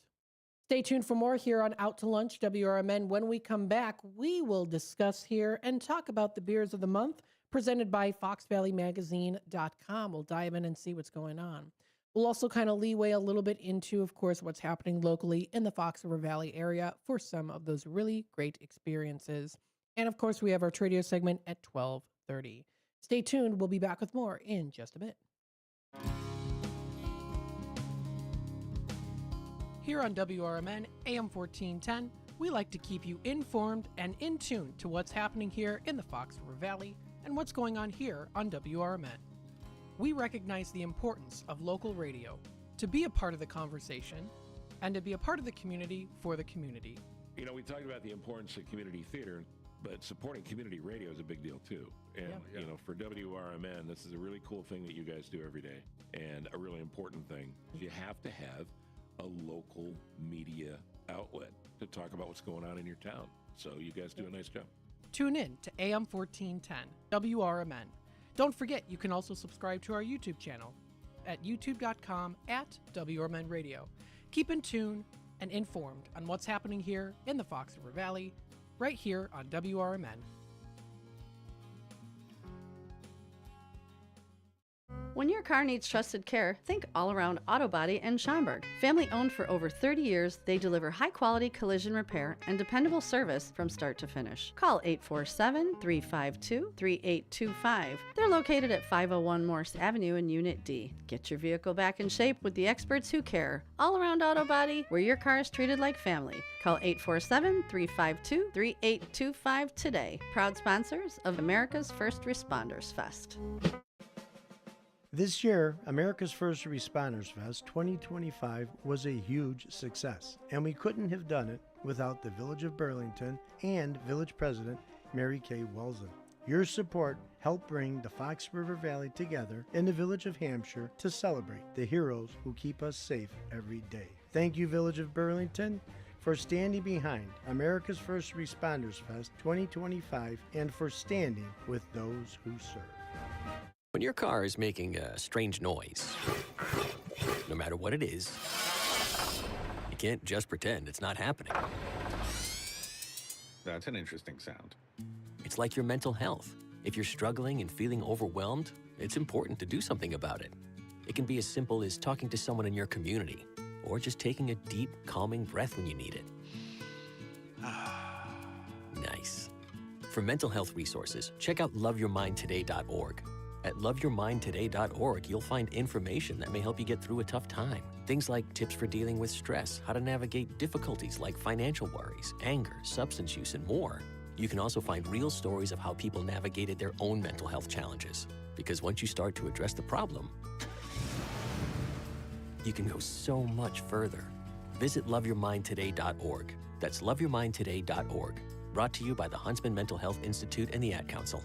Stay tuned for more here on Out to Lunch, WRMN. When we come back, we will discuss here and talk about the beers of the month presented by FoxValleyMagazine.com. We'll dive in and see what's going on. We'll also kind of leeway a little bit into, of course, what's happening locally in the Fox River Valley area for some of those really great experiences. And, of course, we have our Tradio segment at 12:30. Stay tuned. We'll be back with more in just a bit. Here on WRMN AM 1410, we like to keep you informed and in tune to what's happening here in the Fox River Valley and what's going on here on WRMN. We recognize the importance of local radio to be a part of the conversation and to be a part of the community for the community. You know, we talked about the importance of community theater, but supporting community radio is a big deal too. And, you know, for WRMN, this is a really cool thing that you guys do every day and a really important thing. You have to have a local media outlet to talk about what's going on in your town. So you guys do a nice job. Tune in to AM 1410, WRMN. Don't forget, you can also subscribe to our YouTube channel at youtube.com/WRMN Radio. Keep in tune and informed on what's happening here in the Fox River Valley, right here on WRMN. When your car needs trusted care, think All Around Auto Body in Schaumburg. Family owned for over 30 years, they deliver high-quality collision repair and dependable service from start to finish. Call 847-352-3825. They're located at 501 Morse Avenue in Unit D. Get your vehicle back in shape with the experts who care. All Around Auto Body, where your car is treated like family. Call 847-352-3825 today. Proud sponsors of America's First Responders Fest. This year, America's First Responders Fest 2025 was a huge success, and we couldn't have done it without the Village of Burlington and Village President Mary Kay Welsen. Your support helped bring the Fox River Valley together in the Village of Hampshire to celebrate the heroes who keep us safe every day. Thank you, Village of Burlington, for standing behind America's First Responders Fest 2025 and for standing with those who serve. When your car is making a strange noise, no matter what it is, you can't just pretend it's not happening. That's an interesting sound. It's like your mental health. If you're struggling and feeling overwhelmed, it's important to do something about it. It can be as simple as talking to someone in your community, or just taking a deep, calming breath when you need it. Nice. For mental health resources, check out loveyourmindtoday.org. At loveyourmindtoday.org, you'll find information that may help you get through a tough time. Things like tips for dealing with stress, how to navigate difficulties like financial worries, anger, substance use, and more. You can also find real stories of how people navigated their own mental health challenges. Because once you start to address the problem, you can go so much further. Visit loveyourmindtoday.org. That's loveyourmindtoday.org. Brought to you by the Huntsman Mental Health Institute and the Ad Council.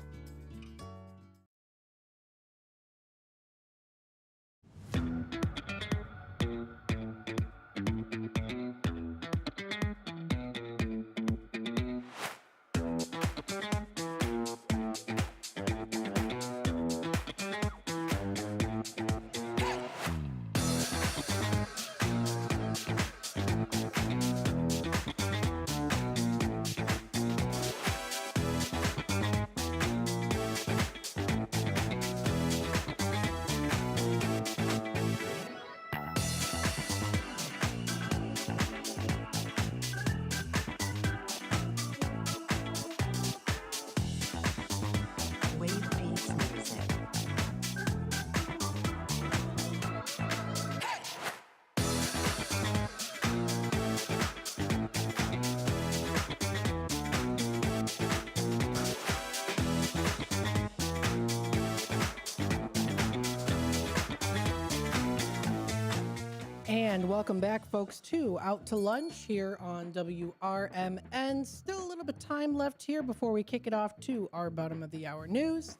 And welcome back, folks, to Out to Lunch here on WRMN. Still a little bit of time left here before we kick it off to our bottom of the hour news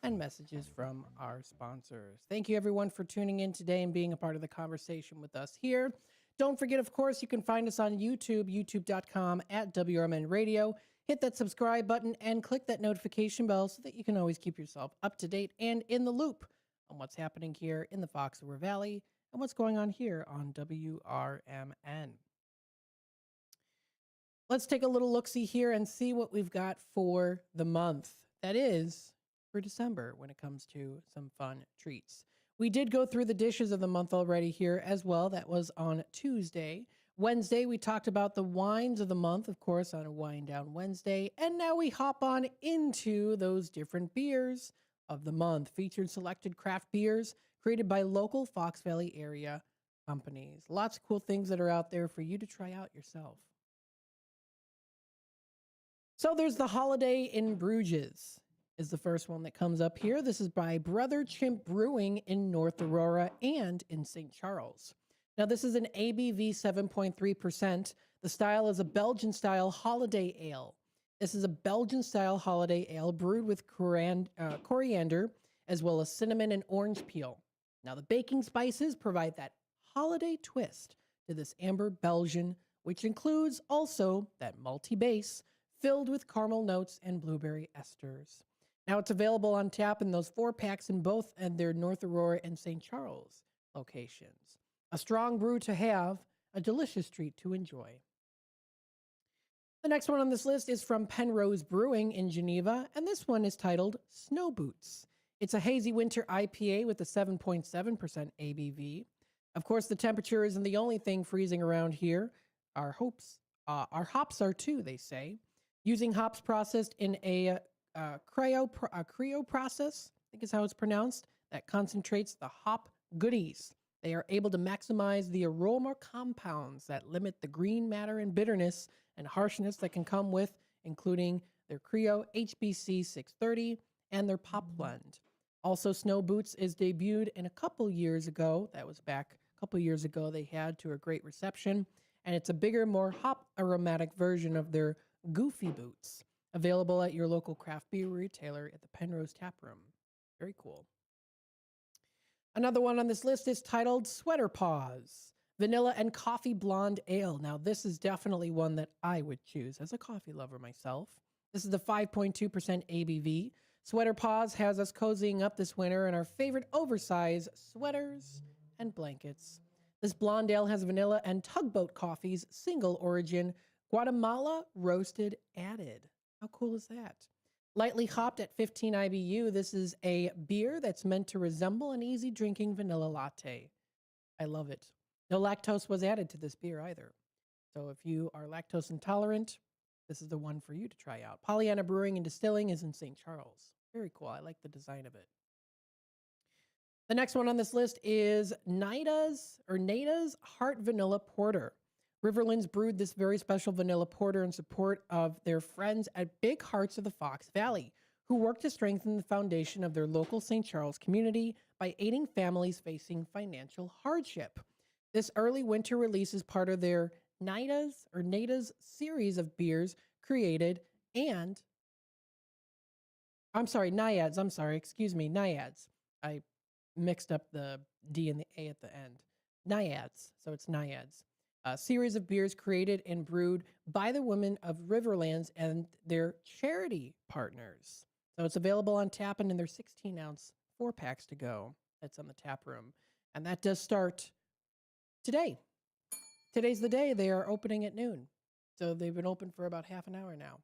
and messages from our sponsors. Thank you, everyone, for tuning in today and being a part of the conversation with us here. Don't forget, of course, you can find us on YouTube, youtube.com/WRMN Radio. Hit that subscribe button and click that notification bell so that you can always keep yourself up to date and in the loop on what's happening here in the Fox River Valley and what's going on here on WRMN. Let's take a little look-see here and see what we've got for the month. That is for December when it comes to some fun treats. We did go through the dishes of the month already here as well. That was on Tuesday. Wednesday, we talked about the wines of the month, of course, on a Wine Down Wednesday. And now we hop on into those different beers of the month. Featured selected craft beers created by local Fox Valley area companies. Lots of cool things that are out there for you to try out yourself. So there's the Holiday in Bruges is the first one that comes up here. This is by Brother Chimp Brewing in North Aurora and in St. Charles. Now this is an ABV 7.3%. The style is a Belgian-style holiday ale. This is a Belgian-style holiday ale brewed with coriander as well as cinnamon and orange peel. Now, the baking spices provide that holiday twist to this amber Belgian, which includes also that malty base filled with caramel notes and blueberry esters. Now, it's available on tap in those 4-packs in both and their North Aurora and St. Charles locations. A strong brew to have, a delicious treat to enjoy. The next one on this list is from Penrose Brewing in Geneva, and this one is titled Snow Boots. It's a hazy winter IPA with a 7.7% ABV. Of course, the temperature isn't the only thing freezing around here. Our hops are too, they say. Using hops processed in a cryo process, I think is how it's pronounced, that concentrates the hop goodies. They are able to maximize the aroma compounds that limit the green matter and bitterness and harshness that can come with, including their Creo HBC 630 and their Pop Blend. Also, Snow Boots is debuted in a couple years ago. That was back a couple years ago. They had to a great reception. And it's a bigger, more hop aromatic version of their Goofy Boots. Available at your local craft beer retailer at the Penrose Tap Room. Very cool. Another one on this list is titled Sweater Paws. Vanilla and Coffee Blonde Ale. Now, this is definitely one that I would choose as a coffee lover myself. This is the 5.2% ABV. Sweater Paws has us cozying up this winter in our favorite oversized sweaters and blankets. This blonde ale has vanilla and tugboat coffee's single origin Guatemala roasted added. How cool is that? Lightly hopped at 15 IBU, this is a beer that's meant to resemble an easy drinking vanilla latte. I love it. No lactose was added to this beer either. So if you are lactose intolerant, this is the one for you to try out. Pollyanna Brewing and Distilling is in St. Charles. Very cool. I like the design of it. The next one on this list is Nada's Heart Vanilla Porter. Riverlands brewed this very special vanilla porter in support of their friends at Big Hearts of the Fox Valley, who work to strengthen the foundation of their local St. Charles community by aiding families facing financial hardship. This early winter release is part of their Nada's series of beers created and Naiads. Naiads. I mixed up the D and the A at the end. Naiads. So it's Naiads. A series of beers created and brewed by the women of Riverlands and their charity partners. So it's available on tap and in their 16-ounce 4-packs to go. That's on the tap room. And that does start today. Today's the day. They are opening at noon. So they've been open for about half an hour now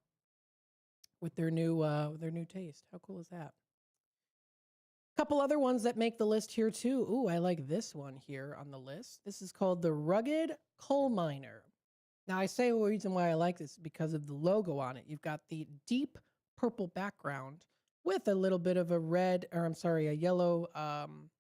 with their new taste. How cool is that? Couple other ones that make the list here too. Ooh, I like this one here on the list. This is called the Rugged Coal Miner. Now I say the reason why I like this is because of the logo on it. You've got the deep purple background with a little bit of a yellow,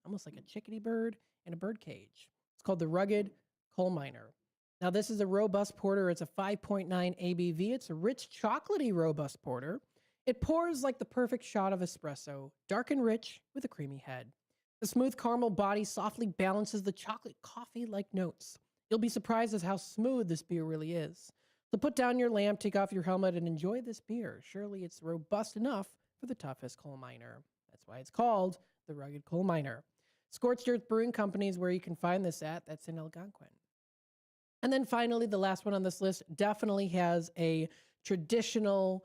almost like a chickadee bird in a bird cage. It's called the Rugged Coal Miner. Now this is a robust porter. It's a 5.9 ABV. It's a rich chocolatey robust porter. It pours like the perfect shot of espresso, dark and rich with a creamy head. The smooth caramel body softly balances the chocolate coffee-like notes. You'll be surprised at how smooth this beer really is. So put down your lamp, take off your helmet, and enjoy this beer. Surely it's robust enough for the toughest coal miner. That's why it's called the Rugged Coal Miner. Scorched Earth Brewing Company is where you can find this at. That's in Algonquin. And then finally, the last one on this list definitely has a traditional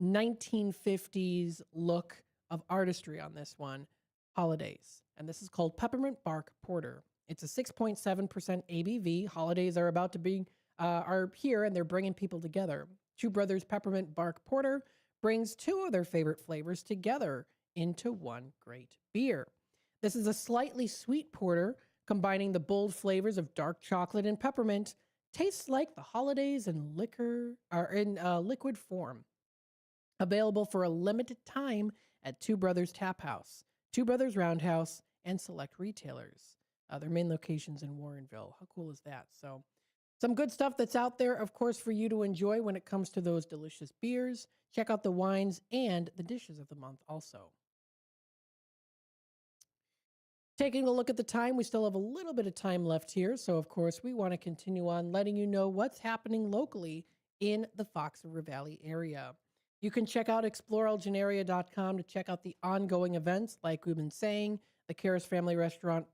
1950s look of artistry on this one, Holidays. And this is called Peppermint Bark Porter. It's a 6.7% ABV. Holidays are about to be, are here and they're bringing people together. Two Brothers Peppermint Bark Porter brings two of their favorite flavors together into one great beer. This is a slightly sweet porter combining the bold flavors of dark chocolate and peppermint. Tastes like the holidays in liquid form. Available for a limited time at Two Brothers Tap House, Two Brothers Roundhouse, and select retailers. Their main locations in Warrenville. How cool is that? So some good stuff that's out there, of course, for you to enjoy when it comes to those delicious beers. Check out the wines and the dishes of the month also. Taking a look at the time, we still have a little bit of time left here. So, of course, we want to continue on letting you know what's happening locally in the Fox River Valley area. You can check out exploreelginaria.com to check out the ongoing events. Like we've been saying, the Karras Family Restaurant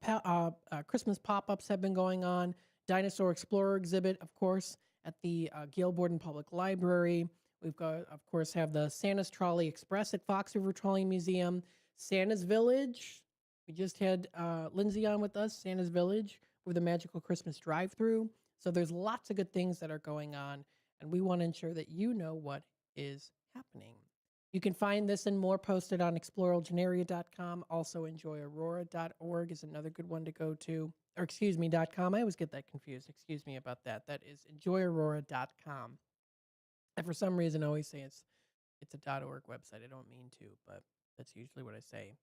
Christmas pop-ups have been going on. Dinosaur Explorer exhibit, of course, at the Gail Borden Public Library. We've got, of course, have the Santa's Trolley Express at Fox River Trolley Museum. Santa's Village. We just had Lindsay on with us, Santa's Village, with a magical Christmas drive-through. So there's lots of good things that are going on, and we want to ensure that you know what is happening. You can find this and more posted on exploreelginaria.com. Also, enjoyaurora.org is another good one to go to. Or .com. I always get that confused. Excuse me about that. That is enjoyaurora.com. I, for some reason, always say it's a .org website. I don't mean to, but that's usually what I say.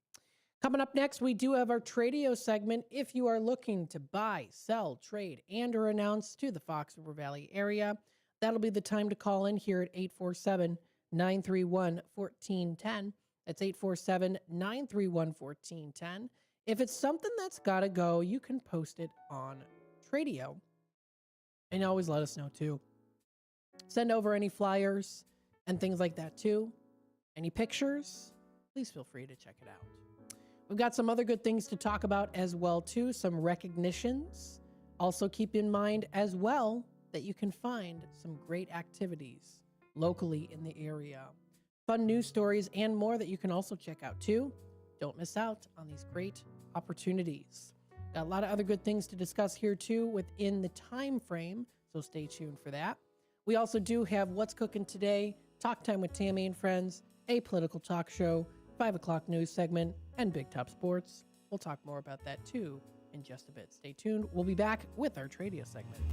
Coming up next, we do have our Tradio segment. If you are looking to buy, sell, trade, and or announce to the Fox River Valley area, that'll be the time to call in here at 847-931-1410. That's 847-931-1410. If it's something that's got to go, you can post it on Tradio. And always let us know, too. Send over any flyers and things like that, too. Any pictures, please feel free to check it out. We've got some other good things to talk about as well, too. Some recognitions. Also keep in mind as well that you can find some great activities locally in the area. Fun news stories and more that you can also check out, too. Don't miss out on these great opportunities. Got a lot of other good things to discuss here, too, within the time frame, so stay tuned for that. We also do have What's Cooking Today, Talk Time with Tammy and Friends, a political talk show, 5 o'clock news segment, and Big Top Sports. We'll talk more about that too in just a bit. Stay tuned. We'll be back with our Tradia segment.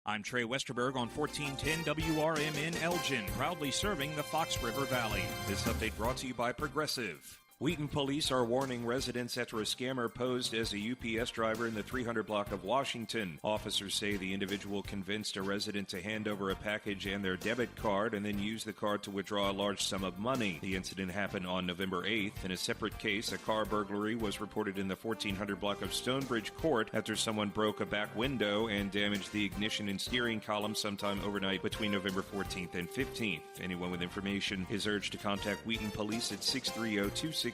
I'm Trey Westerberg on 1410 WRMN Elgin, proudly serving the Fox River Valley. This update brought to you by Progressive. Wheaton police are warning residents after a scammer posed as a UPS driver in the 300 block of Washington. Officers say the individual convinced a resident to hand over a package and their debit card and then use the card to withdraw a large sum of money. The incident happened on November 8th. In a separate case, a car burglary was reported in the 1400 block of Stonebridge Court after someone broke a back window and damaged the ignition and steering column sometime overnight between November 14th and 15th. Anyone with information is urged to contact Wheaton Police at 630-260-2161.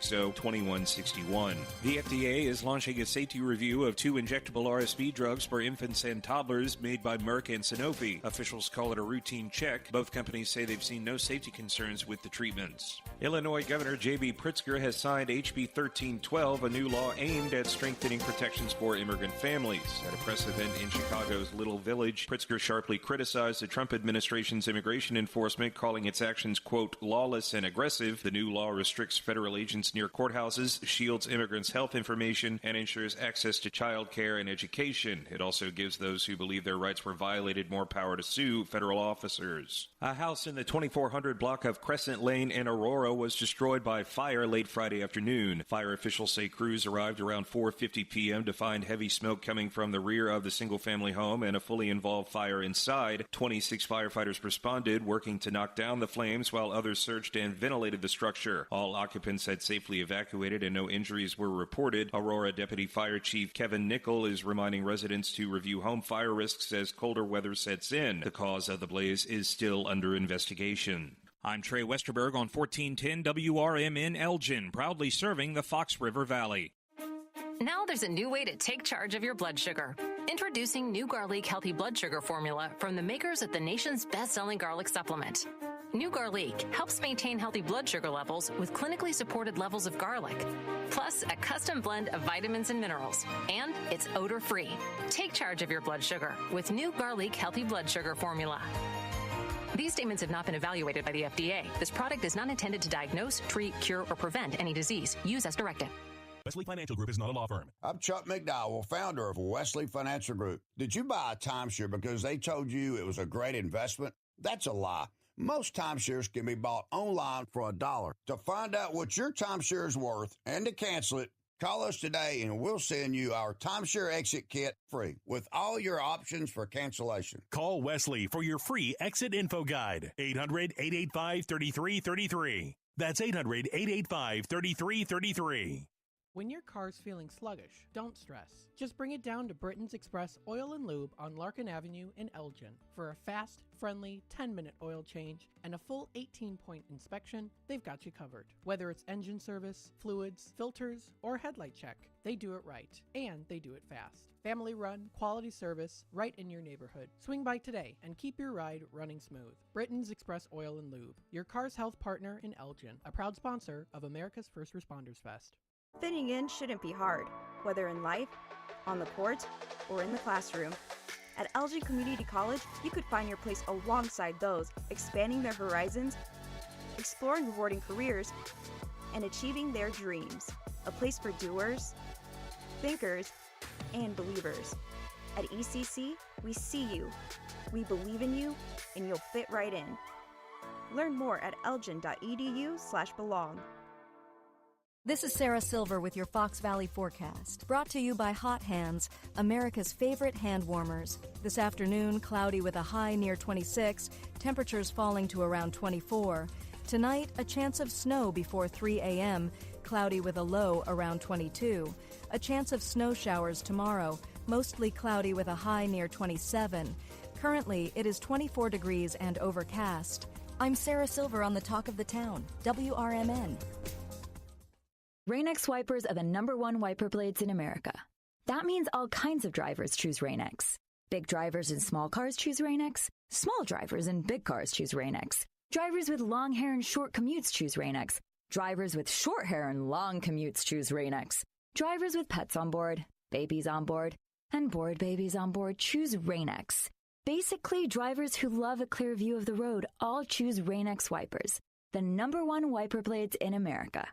The FDA is launching a safety review of 2 injectable RSV drugs for infants and toddlers made by Merck and Sanofi. Officials call it a routine check. Both companies say they've seen no safety concerns with the treatments. Illinois Governor J.B. Pritzker has signed HB 1312, a new law aimed at strengthening protections for immigrant families. At a press event in Chicago's Little Village, Pritzker sharply criticized the Trump administration's immigration enforcement, calling its actions, quote, lawless and aggressive. The new law restricts federal agents near courthouses, shields immigrants' health information, and ensures access to child care and education. It also gives those who believe their rights were violated more power to sue federal officers. A house in the 2400 block of Crescent Lane in Aurora was destroyed by fire late Friday afternoon. Fire officials say crews arrived around 4:50 p.m. to find heavy smoke coming from the rear of the single-family home and a fully involved fire inside. 26 firefighters responded, working to knock down the flames while others searched and ventilated the structure. All occupants had safely evacuated and no injuries were reported. Aurora Deputy Fire Chief Kevin Nickel is reminding residents to review home fire risks as colder weather sets in. The cause of the blaze is still under investigation. I'm Trey Westerberg on 1410 WRMN Elgin, proudly serving the Fox River Valley. Now there's a new way to take charge of your blood sugar. Introducing new Garlic Healthy Blood Sugar Formula from the makers of the nation's best-selling garlic supplement. New Garlic helps maintain healthy blood sugar levels with clinically supported levels of garlic, plus a custom blend of vitamins and minerals. And it's odor-free. Take charge of your blood sugar with New Garlic Healthy Blood Sugar Formula. These statements have not been evaluated by the FDA. This product is not intended to diagnose, treat, cure, or prevent any disease. Use as directed. Wesley Financial Group is not a law firm. I'm Chuck McDowell, founder of Wesley Financial Group. Did you buy a timeshare because they told you it was a great investment? That's a lie. Most timeshares can be bought online for $1. To find out what your timeshare is worth and to cancel it, call us today and we'll send you our timeshare exit kit free with all your options for cancellation. Call Wesley for your free exit info guide. 800-885-3333. That's 800-885-3333. When your car's feeling sluggish, don't stress. Just bring it down to Britain's Express Oil and Lube on Larkin Avenue in Elgin. For a fast, friendly 10-minute oil change and a full 18-point inspection, they've got you covered. Whether it's engine service, fluids, filters, or headlight check, they do it right, and they do it fast. Family-run, quality service right in your neighborhood. Swing by today and keep your ride running smooth. Britain's Express Oil and Lube, your car's health partner in Elgin, a proud sponsor of America's First Responders Fest. Fitting in shouldn't be hard, whether in life, on the court, or in the classroom. At Elgin Community College, you could find your place alongside those expanding their horizons, exploring rewarding careers, and achieving their dreams. A place for doers, thinkers, and believers. At ECC, we see you, we believe in you, and you'll fit right in. Learn more at elgin.edu/belong. This is Sarah Silver with your Fox Valley forecast, brought to you by Hot Hands, America's favorite hand warmers. This afternoon, cloudy with a high near 26, temperatures falling to around 24. Tonight, a chance of snow before 3 a.m., cloudy with a low around 22. A chance of snow showers tomorrow, mostly cloudy with a high near 27. Currently, it is 24 degrees and overcast. I'm Sarah Silver on the Talk of the Town, WRMN. Rain-X wipers are the #1 wiper blades in America. That means all kinds of drivers choose Rain-X. Big drivers in small cars choose Rain-X. Small drivers in big cars choose Rain-X. Drivers with long hair and short commutes choose Rain-X. Drivers with short hair and long commutes choose Rain-X. Drivers with pets on board, babies on board, and bored babies on board choose Rain-X. Basically, drivers who love a clear view of the road all choose Rain-X wipers, the #1 wiper blades in America.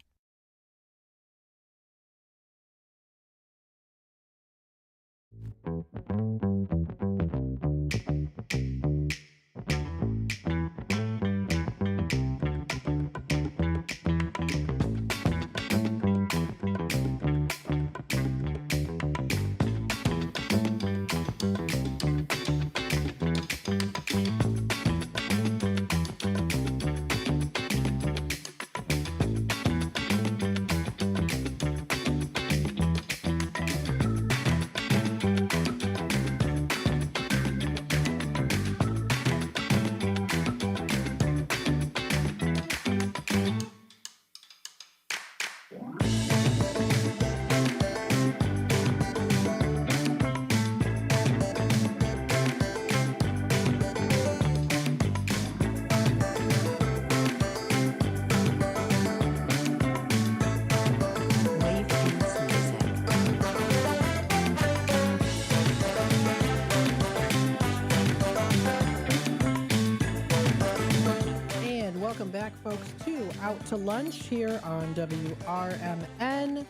Welcome back, folks, to Out to Lunch here on WRMN.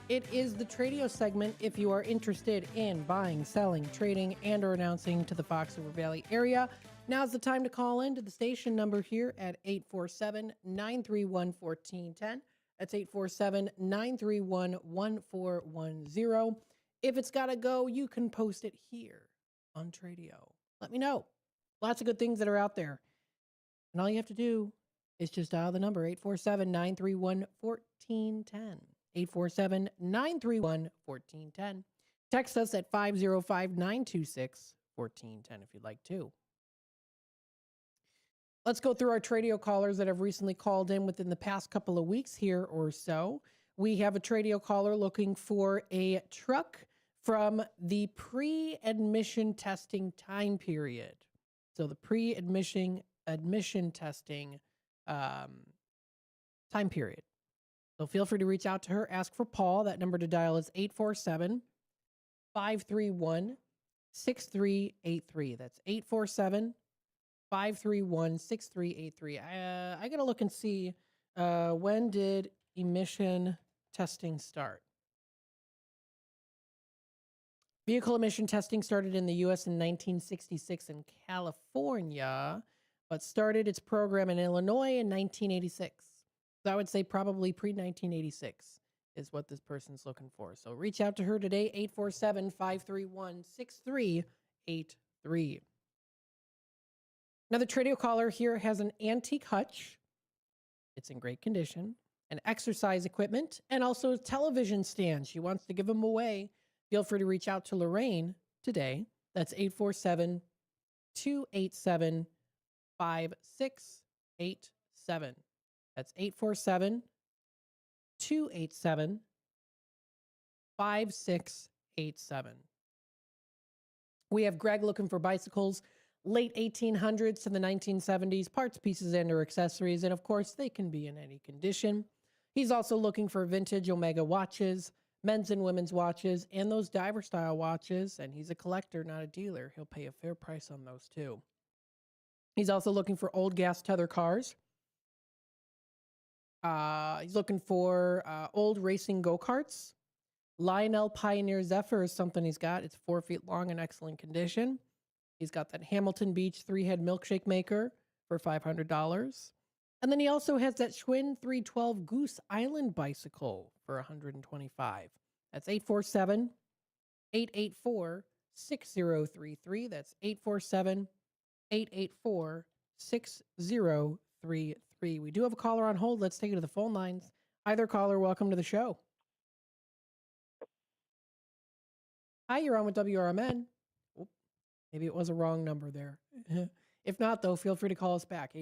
It is the Tradio segment. If you are interested in buying, selling, trading, and or announcing to the Fox River Valley area, now's the time to call in to the station number here at 847-931-1410. That's 847-931-1410. If it's got to go, you can post it here on Tradio. Let me know. Lots of good things that are out there. And all you have to do is just dial the number 847-931-1410. 847-931-1410. Text us at 505-926-1410 if you'd like to. Let's go through our Tradio callers that have recently called in within the past couple of weeks here or so. We have a Tradio caller looking for a truck from the pre-admission testing time period. So the pre-admission testing time period. So feel free to reach out to her. Ask for Paul. That number to dial is 847-531-6383. That's 847-531-6383. I got to look and see when did emission testing start. Vehicle emission testing started in the U.S. in 1966 in California, but started its program in Illinois in 1986. So I would say probably pre-1986 is what this person's looking for. So reach out to her today, 847-531-6383. Another Tradio caller here has an antique hutch. It's in great condition. And exercise equipment, and also a television stand. She wants to give them away. Feel free to reach out to Lorraine today. That's 847-287-5687. That's 847-287-5687. We have Greg looking for bicycles, late 1800s to the 1970s, parts, pieces, and or accessories. And of course, they can be in any condition. He's also looking for vintage Omega watches, men's and women's watches, and those diver style watches. And he's a collector, not a dealer. He'll pay a fair price on those too. He's also looking for old gas tether cars. He's looking for old racing go-karts. Lionel Pioneer Zephyr is something he's got. It's 4 feet long in excellent condition. He's got that Hamilton Beach 3-head milkshake maker for $500. And then he also has that Schwinn 312 Goose Island bicycle for $125. That's 847-884-6033. That's 847-884-6033. We do have a caller on hold. Let's take it to the phone lines. Either caller, welcome to the show. Hi, you're on with WRMN. Oh, maybe it was a wrong number there. If not, though, feel free to call us back,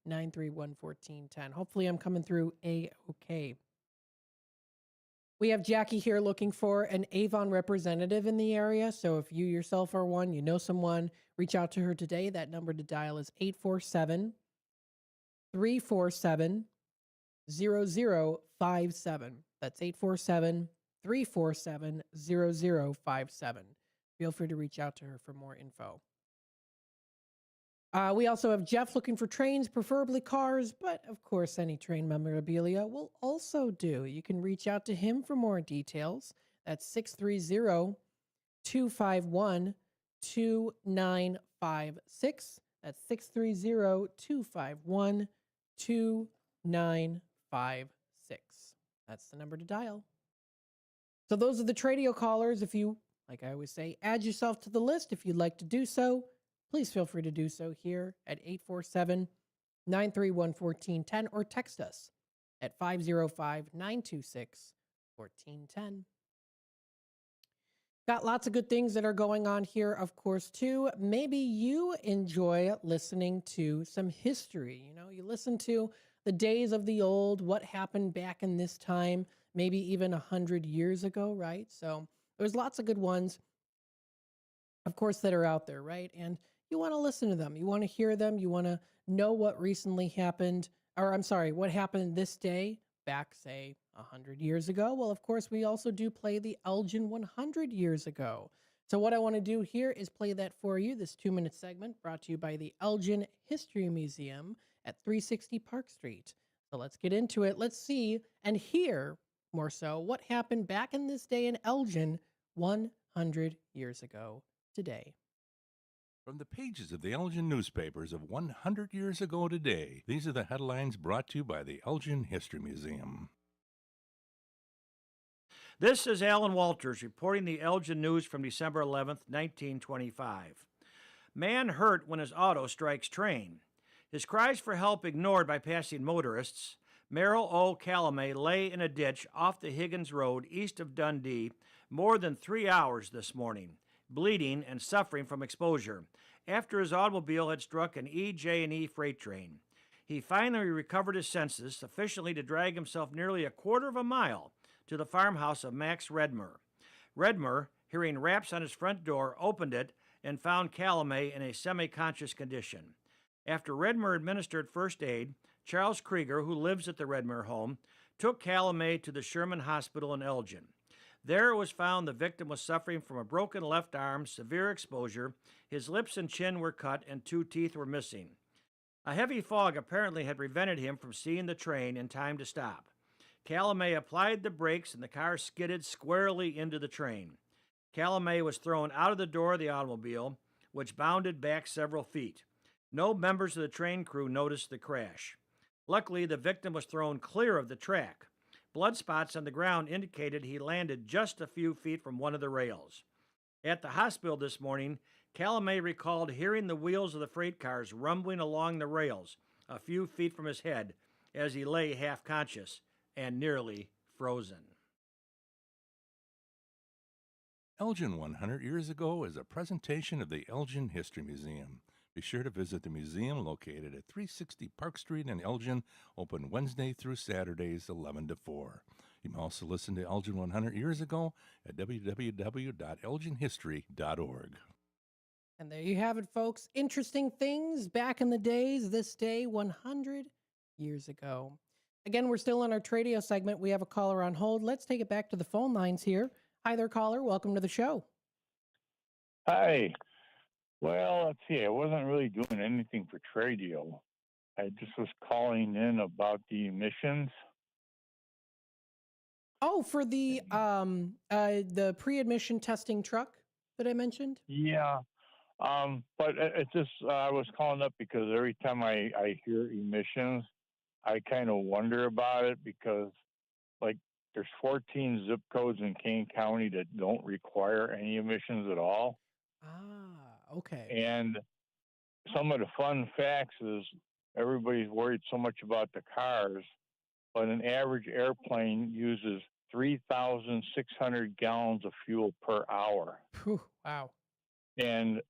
847-931-1410. Hopefully I'm coming through A-okay. We have Jackie here looking for an Avon representative in the area. So if you yourself are one, you know someone, reach out to her today. That number to dial is 847-347-0057. That's 847-347-0057. Feel free to reach out to her for more info. We also have Jeff looking for trains, preferably cars, but of course any train memorabilia will also do. You can reach out to him for more details. That's 630-251-2956. That's 630-251-2956. That's the number to dial. So those are the Tradio callers. If you, like I always say, add yourself to the list if you'd like to do so. Please feel free to do so here at 847-931-1410 or text us at 505-926-1410. Got lots of good things that are going on here, of course, too. Maybe you enjoy listening to some history. You know, you listen to the days of the old, what happened back in this time, maybe even 100 years ago, right? So there's lots of good ones, of course, that are out there, right? And you want to listen to them. You want to hear them. You want to know what recently happened, or I'm sorry, what happened this day back, say, 100 years ago. Well, of course, we also do play the Elgin 100 years ago. So what I want to do here is play that for you, this 2-minute segment brought to you by the Elgin History Museum at 360 Park Street. So let's get into it. Let's see and hear, more so, what happened back in this day in Elgin 100 years ago today. From the pages of the Elgin newspapers of 100 years ago today, these are the headlines brought to you by the Elgin History Museum. This is Alan Walters reporting the Elgin news from December 11th, 1925. Man hurt when his auto strikes train. His cries for help ignored by passing motorists. Merrill O. Calamay lay in a ditch off the Higgins Road east of Dundee more than 3 hours this morning, bleeding and suffering from exposure, after his automobile had struck an EJ&E freight train. He finally recovered his senses sufficiently to drag himself nearly a quarter of a mile to the farmhouse of Max Redmer. Redmer, hearing raps on his front door, opened it and found Calamay in a semi-conscious condition. After Redmer administered first aid, Charles Krieger, who lives at the Redmer home, took Calamay to the Sherman Hospital in Elgin. There it was found the victim was suffering from a broken left arm, severe exposure, his lips and chin were cut, and 2 teeth were missing. A heavy fog apparently had prevented him from seeing the train in time to stop. Calamay applied the brakes and the car skidded squarely into the train. Calamay was thrown out of the door of the automobile, which bounded back several feet. No members of the train crew noticed the crash. Luckily, the victim was thrown clear of the track. Blood spots on the ground indicated he landed just a few feet from one of the rails. At the hospital this morning, Calamay recalled hearing the wheels of the freight cars rumbling along the rails a few feet from his head as he lay half-conscious and nearly frozen. Elgin 100 years ago is a presentation of the Elgin History Museum. Be sure to visit the museum located at 360 Park Street in Elgin, open Wednesday through Saturdays 11 to 4. You can also listen to Elgin 100 years ago at www.elginhistory.org. And there you have it, folks. Interesting things back in the days, this day 100 years ago. Again, we're still on our Tradio segment. We have a caller on hold. Let's take it back to the phone lines here. Hi there, caller. Welcome to the show. Hi. Well, let's see. I wasn't really doing anything for Tradio. I just was calling in about the emissions. Oh, for the pre-admission testing truck that I mentioned? Yeah. But it just, I was calling up because every time I hear emissions, I kind of wonder about it because, like, there's 14 zip codes in Kane County that don't require any emissions at all. Ah, okay. And some of the fun facts is everybody's worried so much about the cars, but an average airplane uses 3,600 gallons of fuel per hour. Whew, wow. And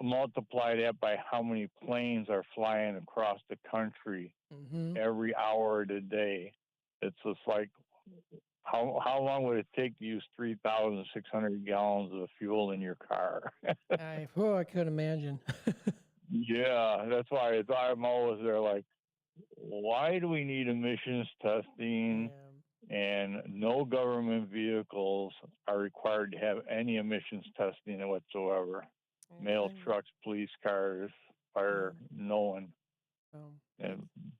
multiply that by how many planes are flying across the country every hour of the day. It's just like, how long would it take to use 3,600 gallons of fuel in your car? I could imagine. Yeah, that's why I'm always there like, why do we need emissions testing? And no government vehicles are required to have any emissions testing whatsoever. Mail trucks, police cars, fire, no one.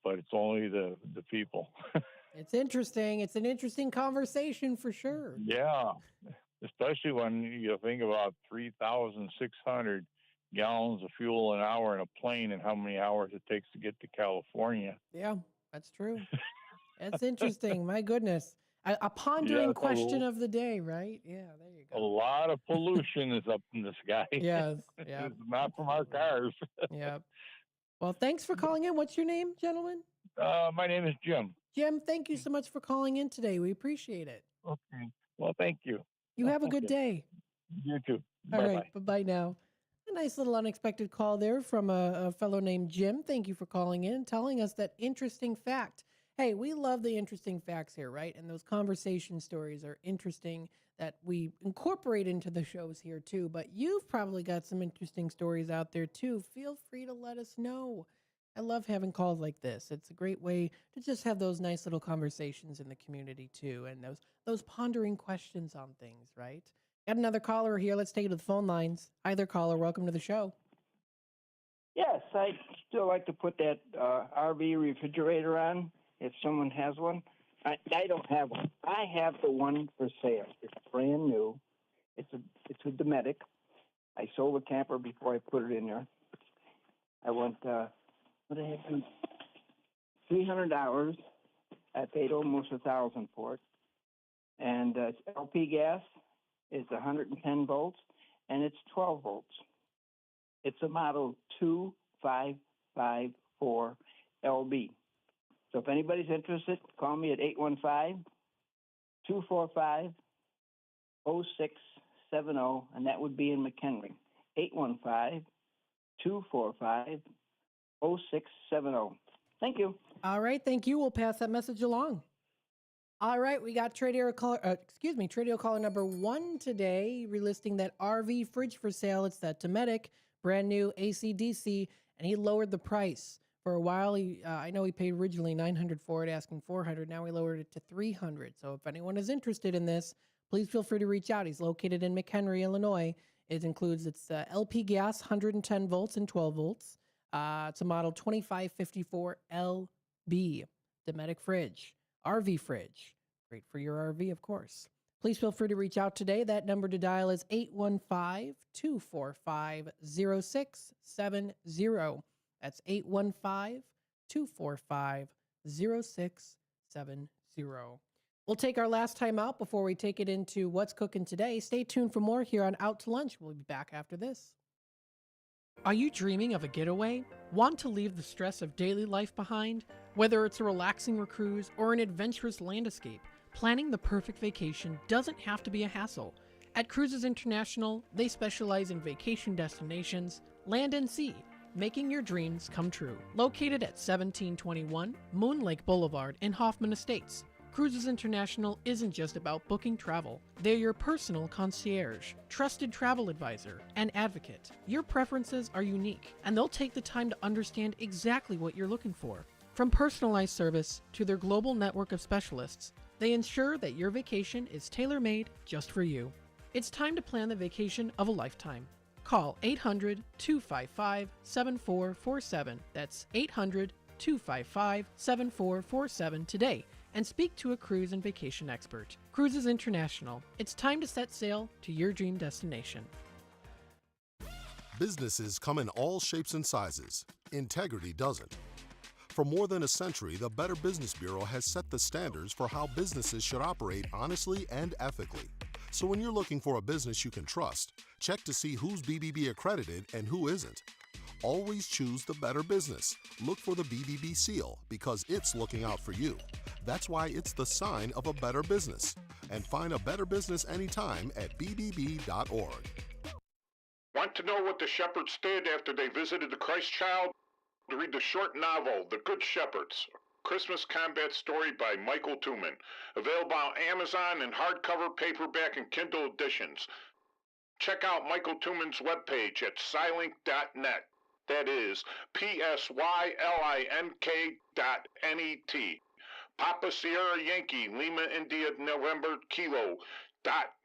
But it's only the people. It's interesting. It's an interesting conversation for sure. Yeah, especially when you think about 3,600 gallons of fuel an hour in a plane and how many hours it takes to get to California. Yeah, that's true. That's interesting. My goodness. A pondering question of the day, right? Yeah, there you go. A lot of pollution is up in the sky. Yes. Yeah. It's not from our cars. Yep. Well, thanks for calling in. What's your name, gentlemen? My name is Jim. Jim, thank you so much for calling in today. We appreciate it. Okay. Well, thank you. You have a good day. You too. All Bye-bye. right. Bye-bye now. A nice little unexpected call there from a fellow named Jim. Thank you for calling in and telling us that interesting fact. Hey, we love the interesting facts here, right? And those conversation stories are interesting that we incorporate into the shows here too. But you've probably got some interesting stories out there too. Feel free to let us know. I love having calls like this. It's a great way to just have those nice little conversations in the community too, and those pondering questions on things, right? Got another caller here. Let's take it to the phone lines. Hi there, caller. Welcome to the show. Yes, I'd still like to put that RV refrigerator on if someone has one. I don't have one. I have the one for sale. It's brand new. It's a Dometic. I sold the camper before I put it in there. I went, what did I have? $300. I paid almost $1,000 for it. And it's LP gas. It's 110 volts, and it's 12 volts. It's a model 2554 LB. So if anybody's interested, call me at 815-245-0670, and that would be in McHenry. 815-245-0670. Thank you. All right, thank you. We'll pass that message along. All right, we got Tradio caller number 1 today, relisting that RV fridge for sale. It's that Dometic, brand new AC/DC, and he lowered the price. For a while, I know he paid originally $900 for it, asking $400. Now he lowered it to $300. So if anyone is interested in this, please feel free to reach out. He's located in McHenry, Illinois. It includes its LP gas, 110 volts and 12 volts. It's a model 2554 LB, Dometic fridge. RV fridge. Great for your RV, of course. Please feel free to reach out today. That number to dial is 815-245-0670. That's 815-245-0670. We'll take our last time out before we take it into What's Cooking Today. Stay tuned for more here on Out to Lunch. We'll be back after this. Are you dreaming of a getaway? Want to leave the stress of daily life behind? Whether it's a relaxing cruise or an adventurous land escape, planning the perfect vacation doesn't have to be a hassle. At Cruises International, they specialize in vacation destinations, land and sea, making your dreams come true. Located at 1721 Moon Lake Boulevard in Hoffman Estates, Cruises International isn't just about booking travel. They're your personal concierge, trusted travel advisor, and advocate. Your preferences are unique, and they'll take the time to understand exactly what you're looking for. From personalized service to their global network of specialists, they ensure that your vacation is tailor-made just for you. It's time to plan the vacation of a lifetime. Call 800-255-7447. That's 800-255-7447 today and speak to a cruise and vacation expert. Cruises International. It's time to set sail to your dream destination. Businesses come in all shapes and sizes. Integrity doesn't. For more than a century, the Better Business Bureau has set the standards for how businesses should operate honestly and ethically. So when you're looking for a business you can trust, check to see who's BBB accredited and who isn't. Always choose the Better Business. Look for the BBB seal because it's looking out for you. That's why it's the sign of a better business. And find a better business anytime at bbb.org. Want to know what the shepherds did after they visited the Christ child? Read the short novel, The Good Shepherds, Christmas combat story by Michael Tooman. Available on Amazon in hardcover, paperback, and Kindle editions. Check out Michael Tooman's webpage at scilink.net. That is PSYLINK.NET. Papa Sierra Yankee, Lima India November Kilo,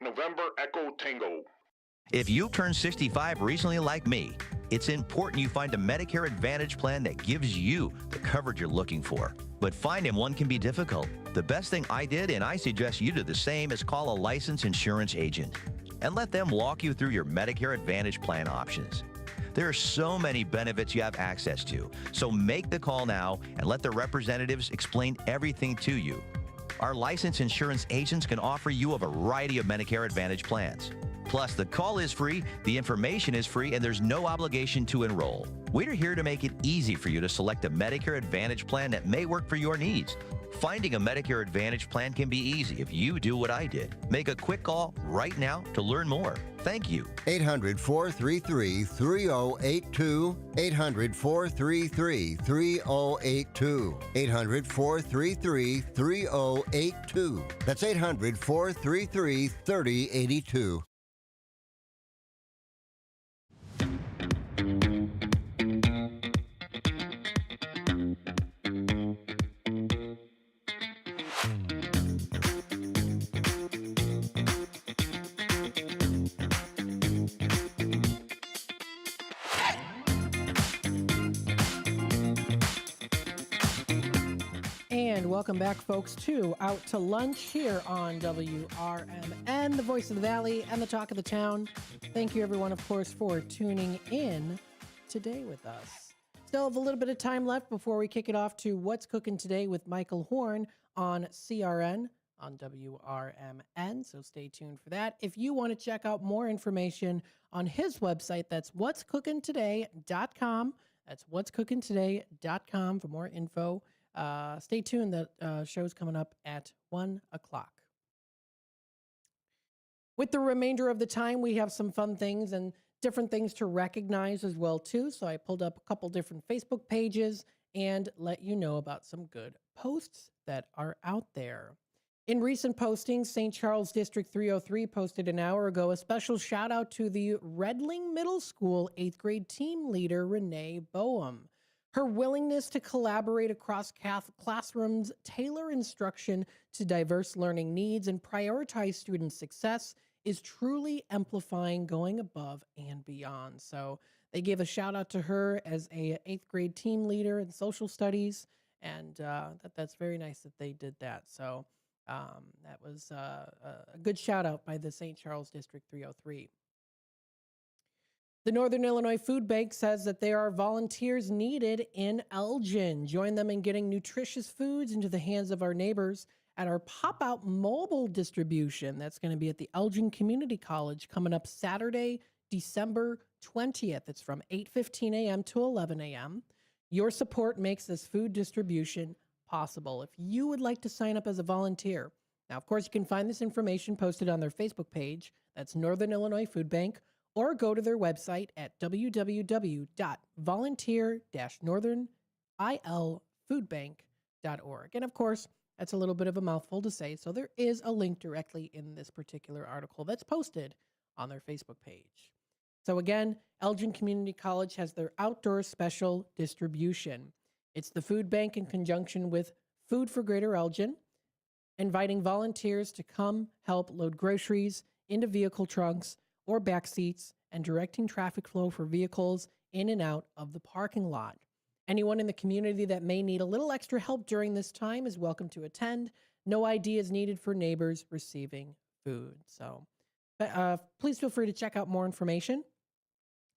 November Echo Tango. If you turned 65 recently like me, it's important you find a Medicare Advantage plan that gives you the coverage you're looking for. But finding one can be difficult. The best thing I did, and I suggest you do the same, is call a licensed insurance agent and let them walk you through your Medicare Advantage plan options. There are so many benefits you have access to, so make the call now and let the representatives explain everything to you. Our licensed insurance agents can offer you a variety of Medicare Advantage plans. Plus, the call is free, the information is free, and there's no obligation to enroll. We're here to make it easy for you to select a Medicare Advantage plan that may work for your needs. Finding a Medicare Advantage plan can be easy if you do what I did. Make a quick call right now to learn more. Thank you. 800-433-3082. 800-433-3082. 800-433-3082. That's 800-433-3082. And welcome back, folks, to Out to Lunch here on WRMN, the voice of the valley and the talk of the town. Thank you, everyone, of course, for tuning in today with us. Still have a little bit of time left before we kick it off to What's Cooking Today with Michael Horn on CRN on WRMN, so stay tuned for that. If you want to check out more information on his website, that's what'scookingtoday.com. That's what'scookingtoday.com for more info. Stay tuned. That show's coming up at 1 o'clock. With the remainder of the time, we have some fun things and different things to recognize as well, too. So I pulled up a couple different Facebook pages and let you know about some good posts that are out there. In recent postings, St. Charles District 303 posted an hour ago a special shout out to the Redling Middle School 8th grade team leader, Renee Boehm. Her willingness to collaborate across classrooms, tailor instruction to diverse learning needs, and prioritize student success is truly amplifying, going above and beyond. So they gave a shout out to her as a 8th grade team leader in social studies, and that's very nice that they did that. So that was a good shout out by the St. Charles District 303. The Northern Illinois Food Bank says that there are volunteers needed in Elgin. Join them in getting nutritious foods into the hands of our neighbors at our pop-out mobile distribution. That's going to be at the Elgin Community College coming up Saturday, December 20th. It's from 8:15 a.m. to 11 a.m. Your support makes this food distribution possible. If you would like to sign up as a volunteer, now, of course, you can find this information posted on their Facebook page. That's Northern Illinois Food Bank. Or go to their website at www.volunteer-northernilfoodbank.org. And of course, that's a little bit of a mouthful to say, so there is a link directly in this particular article that's posted on their Facebook page. So again, Elgin Community College has their outdoor special distribution. It's the food bank in conjunction with Food for Greater Elgin, inviting volunteers to come help load groceries into vehicle trunks or back seats, and directing traffic flow for vehicles in and out of the parking lot. Anyone in the community that may need a little extra help during this time is welcome to attend. No ID is needed for neighbors receiving food. So please feel free to check out more information.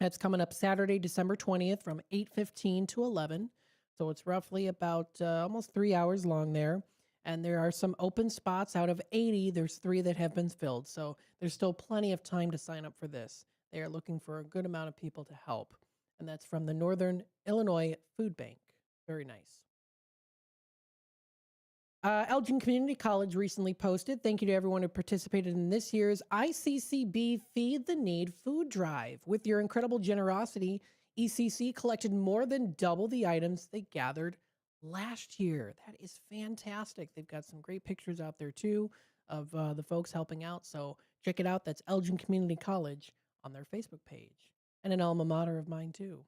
That's coming up Saturday, December 20th from 8:15 to 11. So it's roughly about almost 3 hours long there. And there are some open spots out of 80. There's 3 that have been filled. So there's still plenty of time to sign up for this. They are looking for a good amount of people to help. And that's from the Northern Illinois Food Bank. Very nice. Elgin Community College recently posted, thank you to everyone who participated in this year's ICCB Feed the Need food drive. With your incredible generosity, ECC collected more than double the items they gathered last year. That is fantastic. They've got some great pictures out there too of the folks helping out. So check it out. That's Elgin Community College on their Facebook page, and an alma mater of mine too.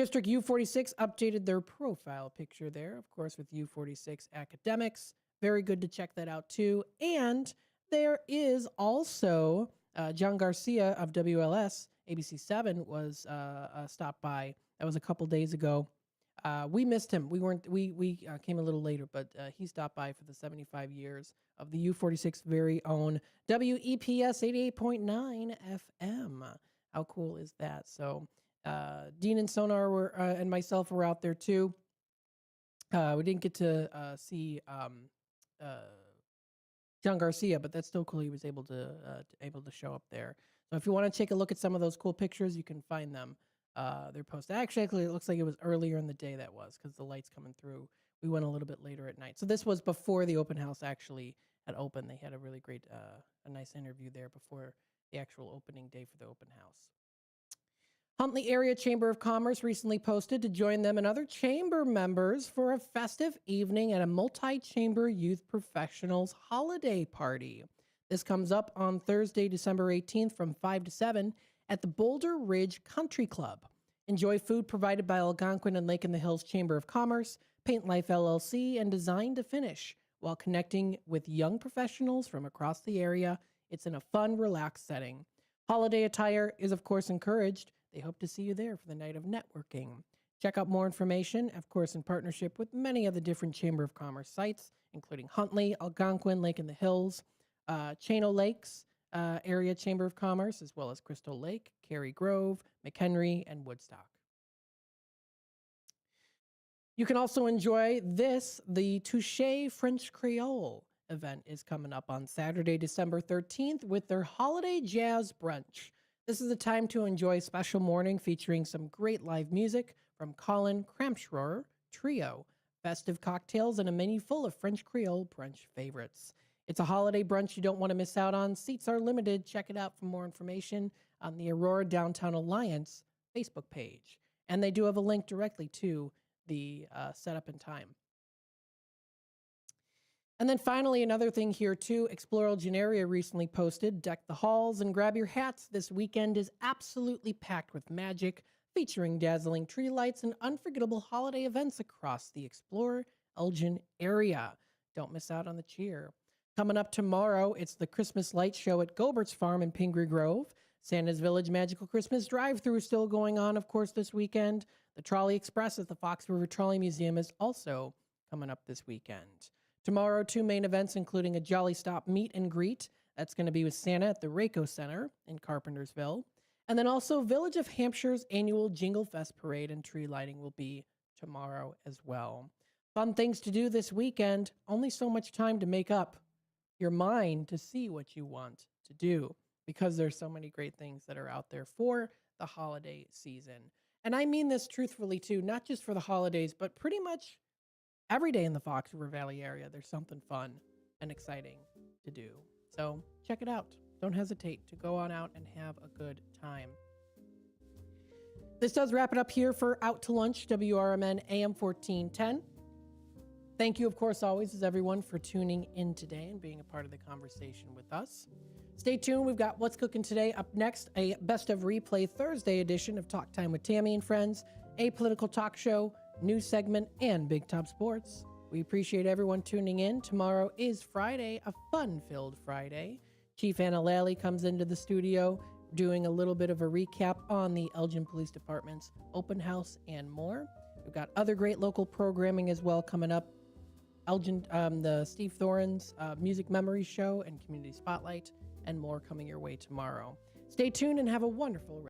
District U46 updated their profile picture there, of course, with U46 academics. Very good to check that out, too. And there is also John Garcia of WLS, ABC7, was stopped by. That was a couple days ago. We missed him. We came a little later, but he stopped by for the 75 years of the U46 very own WEPS 88.9 FM. How cool is that? So Dean and Sonar were and myself were out there too. We didn't get to see John Garcia, but that's still cool. He was able to show up there. So if you want to take a look at some of those cool pictures, you can find them. They're posted. Actually, it looks like it was earlier in the day that was because the light's coming through. We went a little bit later at night. So this was before the open house actually had opened. They had a really great, a nice interview there before the actual opening day for the open house. Huntley Area Chamber of Commerce recently posted to join them and other chamber members for a festive evening at a multi-chamber youth professionals holiday party. This comes up on Thursday, December 18th from 5 to 7 at the Boulder Ridge Country Club. Enjoy food provided by Algonquin and Lake in the Hills Chamber of Commerce, Paint Life LLC, and Design to Finish while connecting with young professionals from across the area. It's in a fun, relaxed setting. Holiday attire is, of course, encouraged. They hope to see you there for the night of networking. Check out more information, of course, in partnership with many of the different Chamber of Commerce sites, including Huntley, Algonquin, Lake in the Hills, Chano Lakes Area Chamber of Commerce, as well as Crystal Lake, Cary Grove, McHenry, and Woodstock. You can also enjoy the Touché French Creole event is coming up on Saturday, December 13th with their Holiday Jazz Brunch. This is the time to enjoy a special morning featuring some great live music from Colin Crampschroer Trio, festive cocktails, and a menu full of French Creole brunch favorites. It's a holiday brunch you don't want to miss out on. Seats are limited. Check it out for more information on the Aurora Downtown Alliance Facebook page. And they do have a link directly to the setup and time. And then finally, another thing here too, Explore Elgin Area recently posted, deck the halls and grab your hats. This weekend is absolutely packed with magic, featuring dazzling tree lights and unforgettable holiday events across the Explore Elgin Area. Don't miss out on the cheer. Coming up tomorrow, it's the Christmas Light Show at Gobert's Farm in Pingree Grove. Santa's Village Magical Christmas Drive-Thru still going on, of course, this weekend. The Trolley Express at the Fox River Trolley Museum is also coming up this weekend. Tomorrow, 2 main events, including a Jolly Stop meet and greet. That's going to be with Santa at the Rayco Center in Carpentersville. And then also Village of Hampshire's annual Jingle Fest Parade and tree lighting will be tomorrow as well. Fun things to do this weekend. Only so much time to make up your mind to see what you want to do because there's so many great things that are out there for the holiday season. And I mean this truthfully too, not just for the holidays, but pretty much every day in the Fox River Valley area, there's something fun and exciting to do. So check it out. Don't hesitate to go on out and have a good time. This does wrap it up here for Out to Lunch, WRMN AM 1410. Thank you, of course, always, as everyone, for tuning in today and being a part of the conversation with us. Stay tuned. We've got What's Cooking Today up next, a Best of Replay Thursday edition of Talk Time with Tammy and Friends, a political talk show, news segment, and Big Top Sports. We appreciate everyone tuning in. Tomorrow is Friday, a fun-filled Friday. Chief Anna Lally comes into the studio doing a little bit of a recap on the Elgin Police Department's open house and more. We've got other great local programming as well coming up. Elgin, the Steve Thorn's Music Memory Show and Community Spotlight, and more coming your way tomorrow. Stay tuned and have a wonderful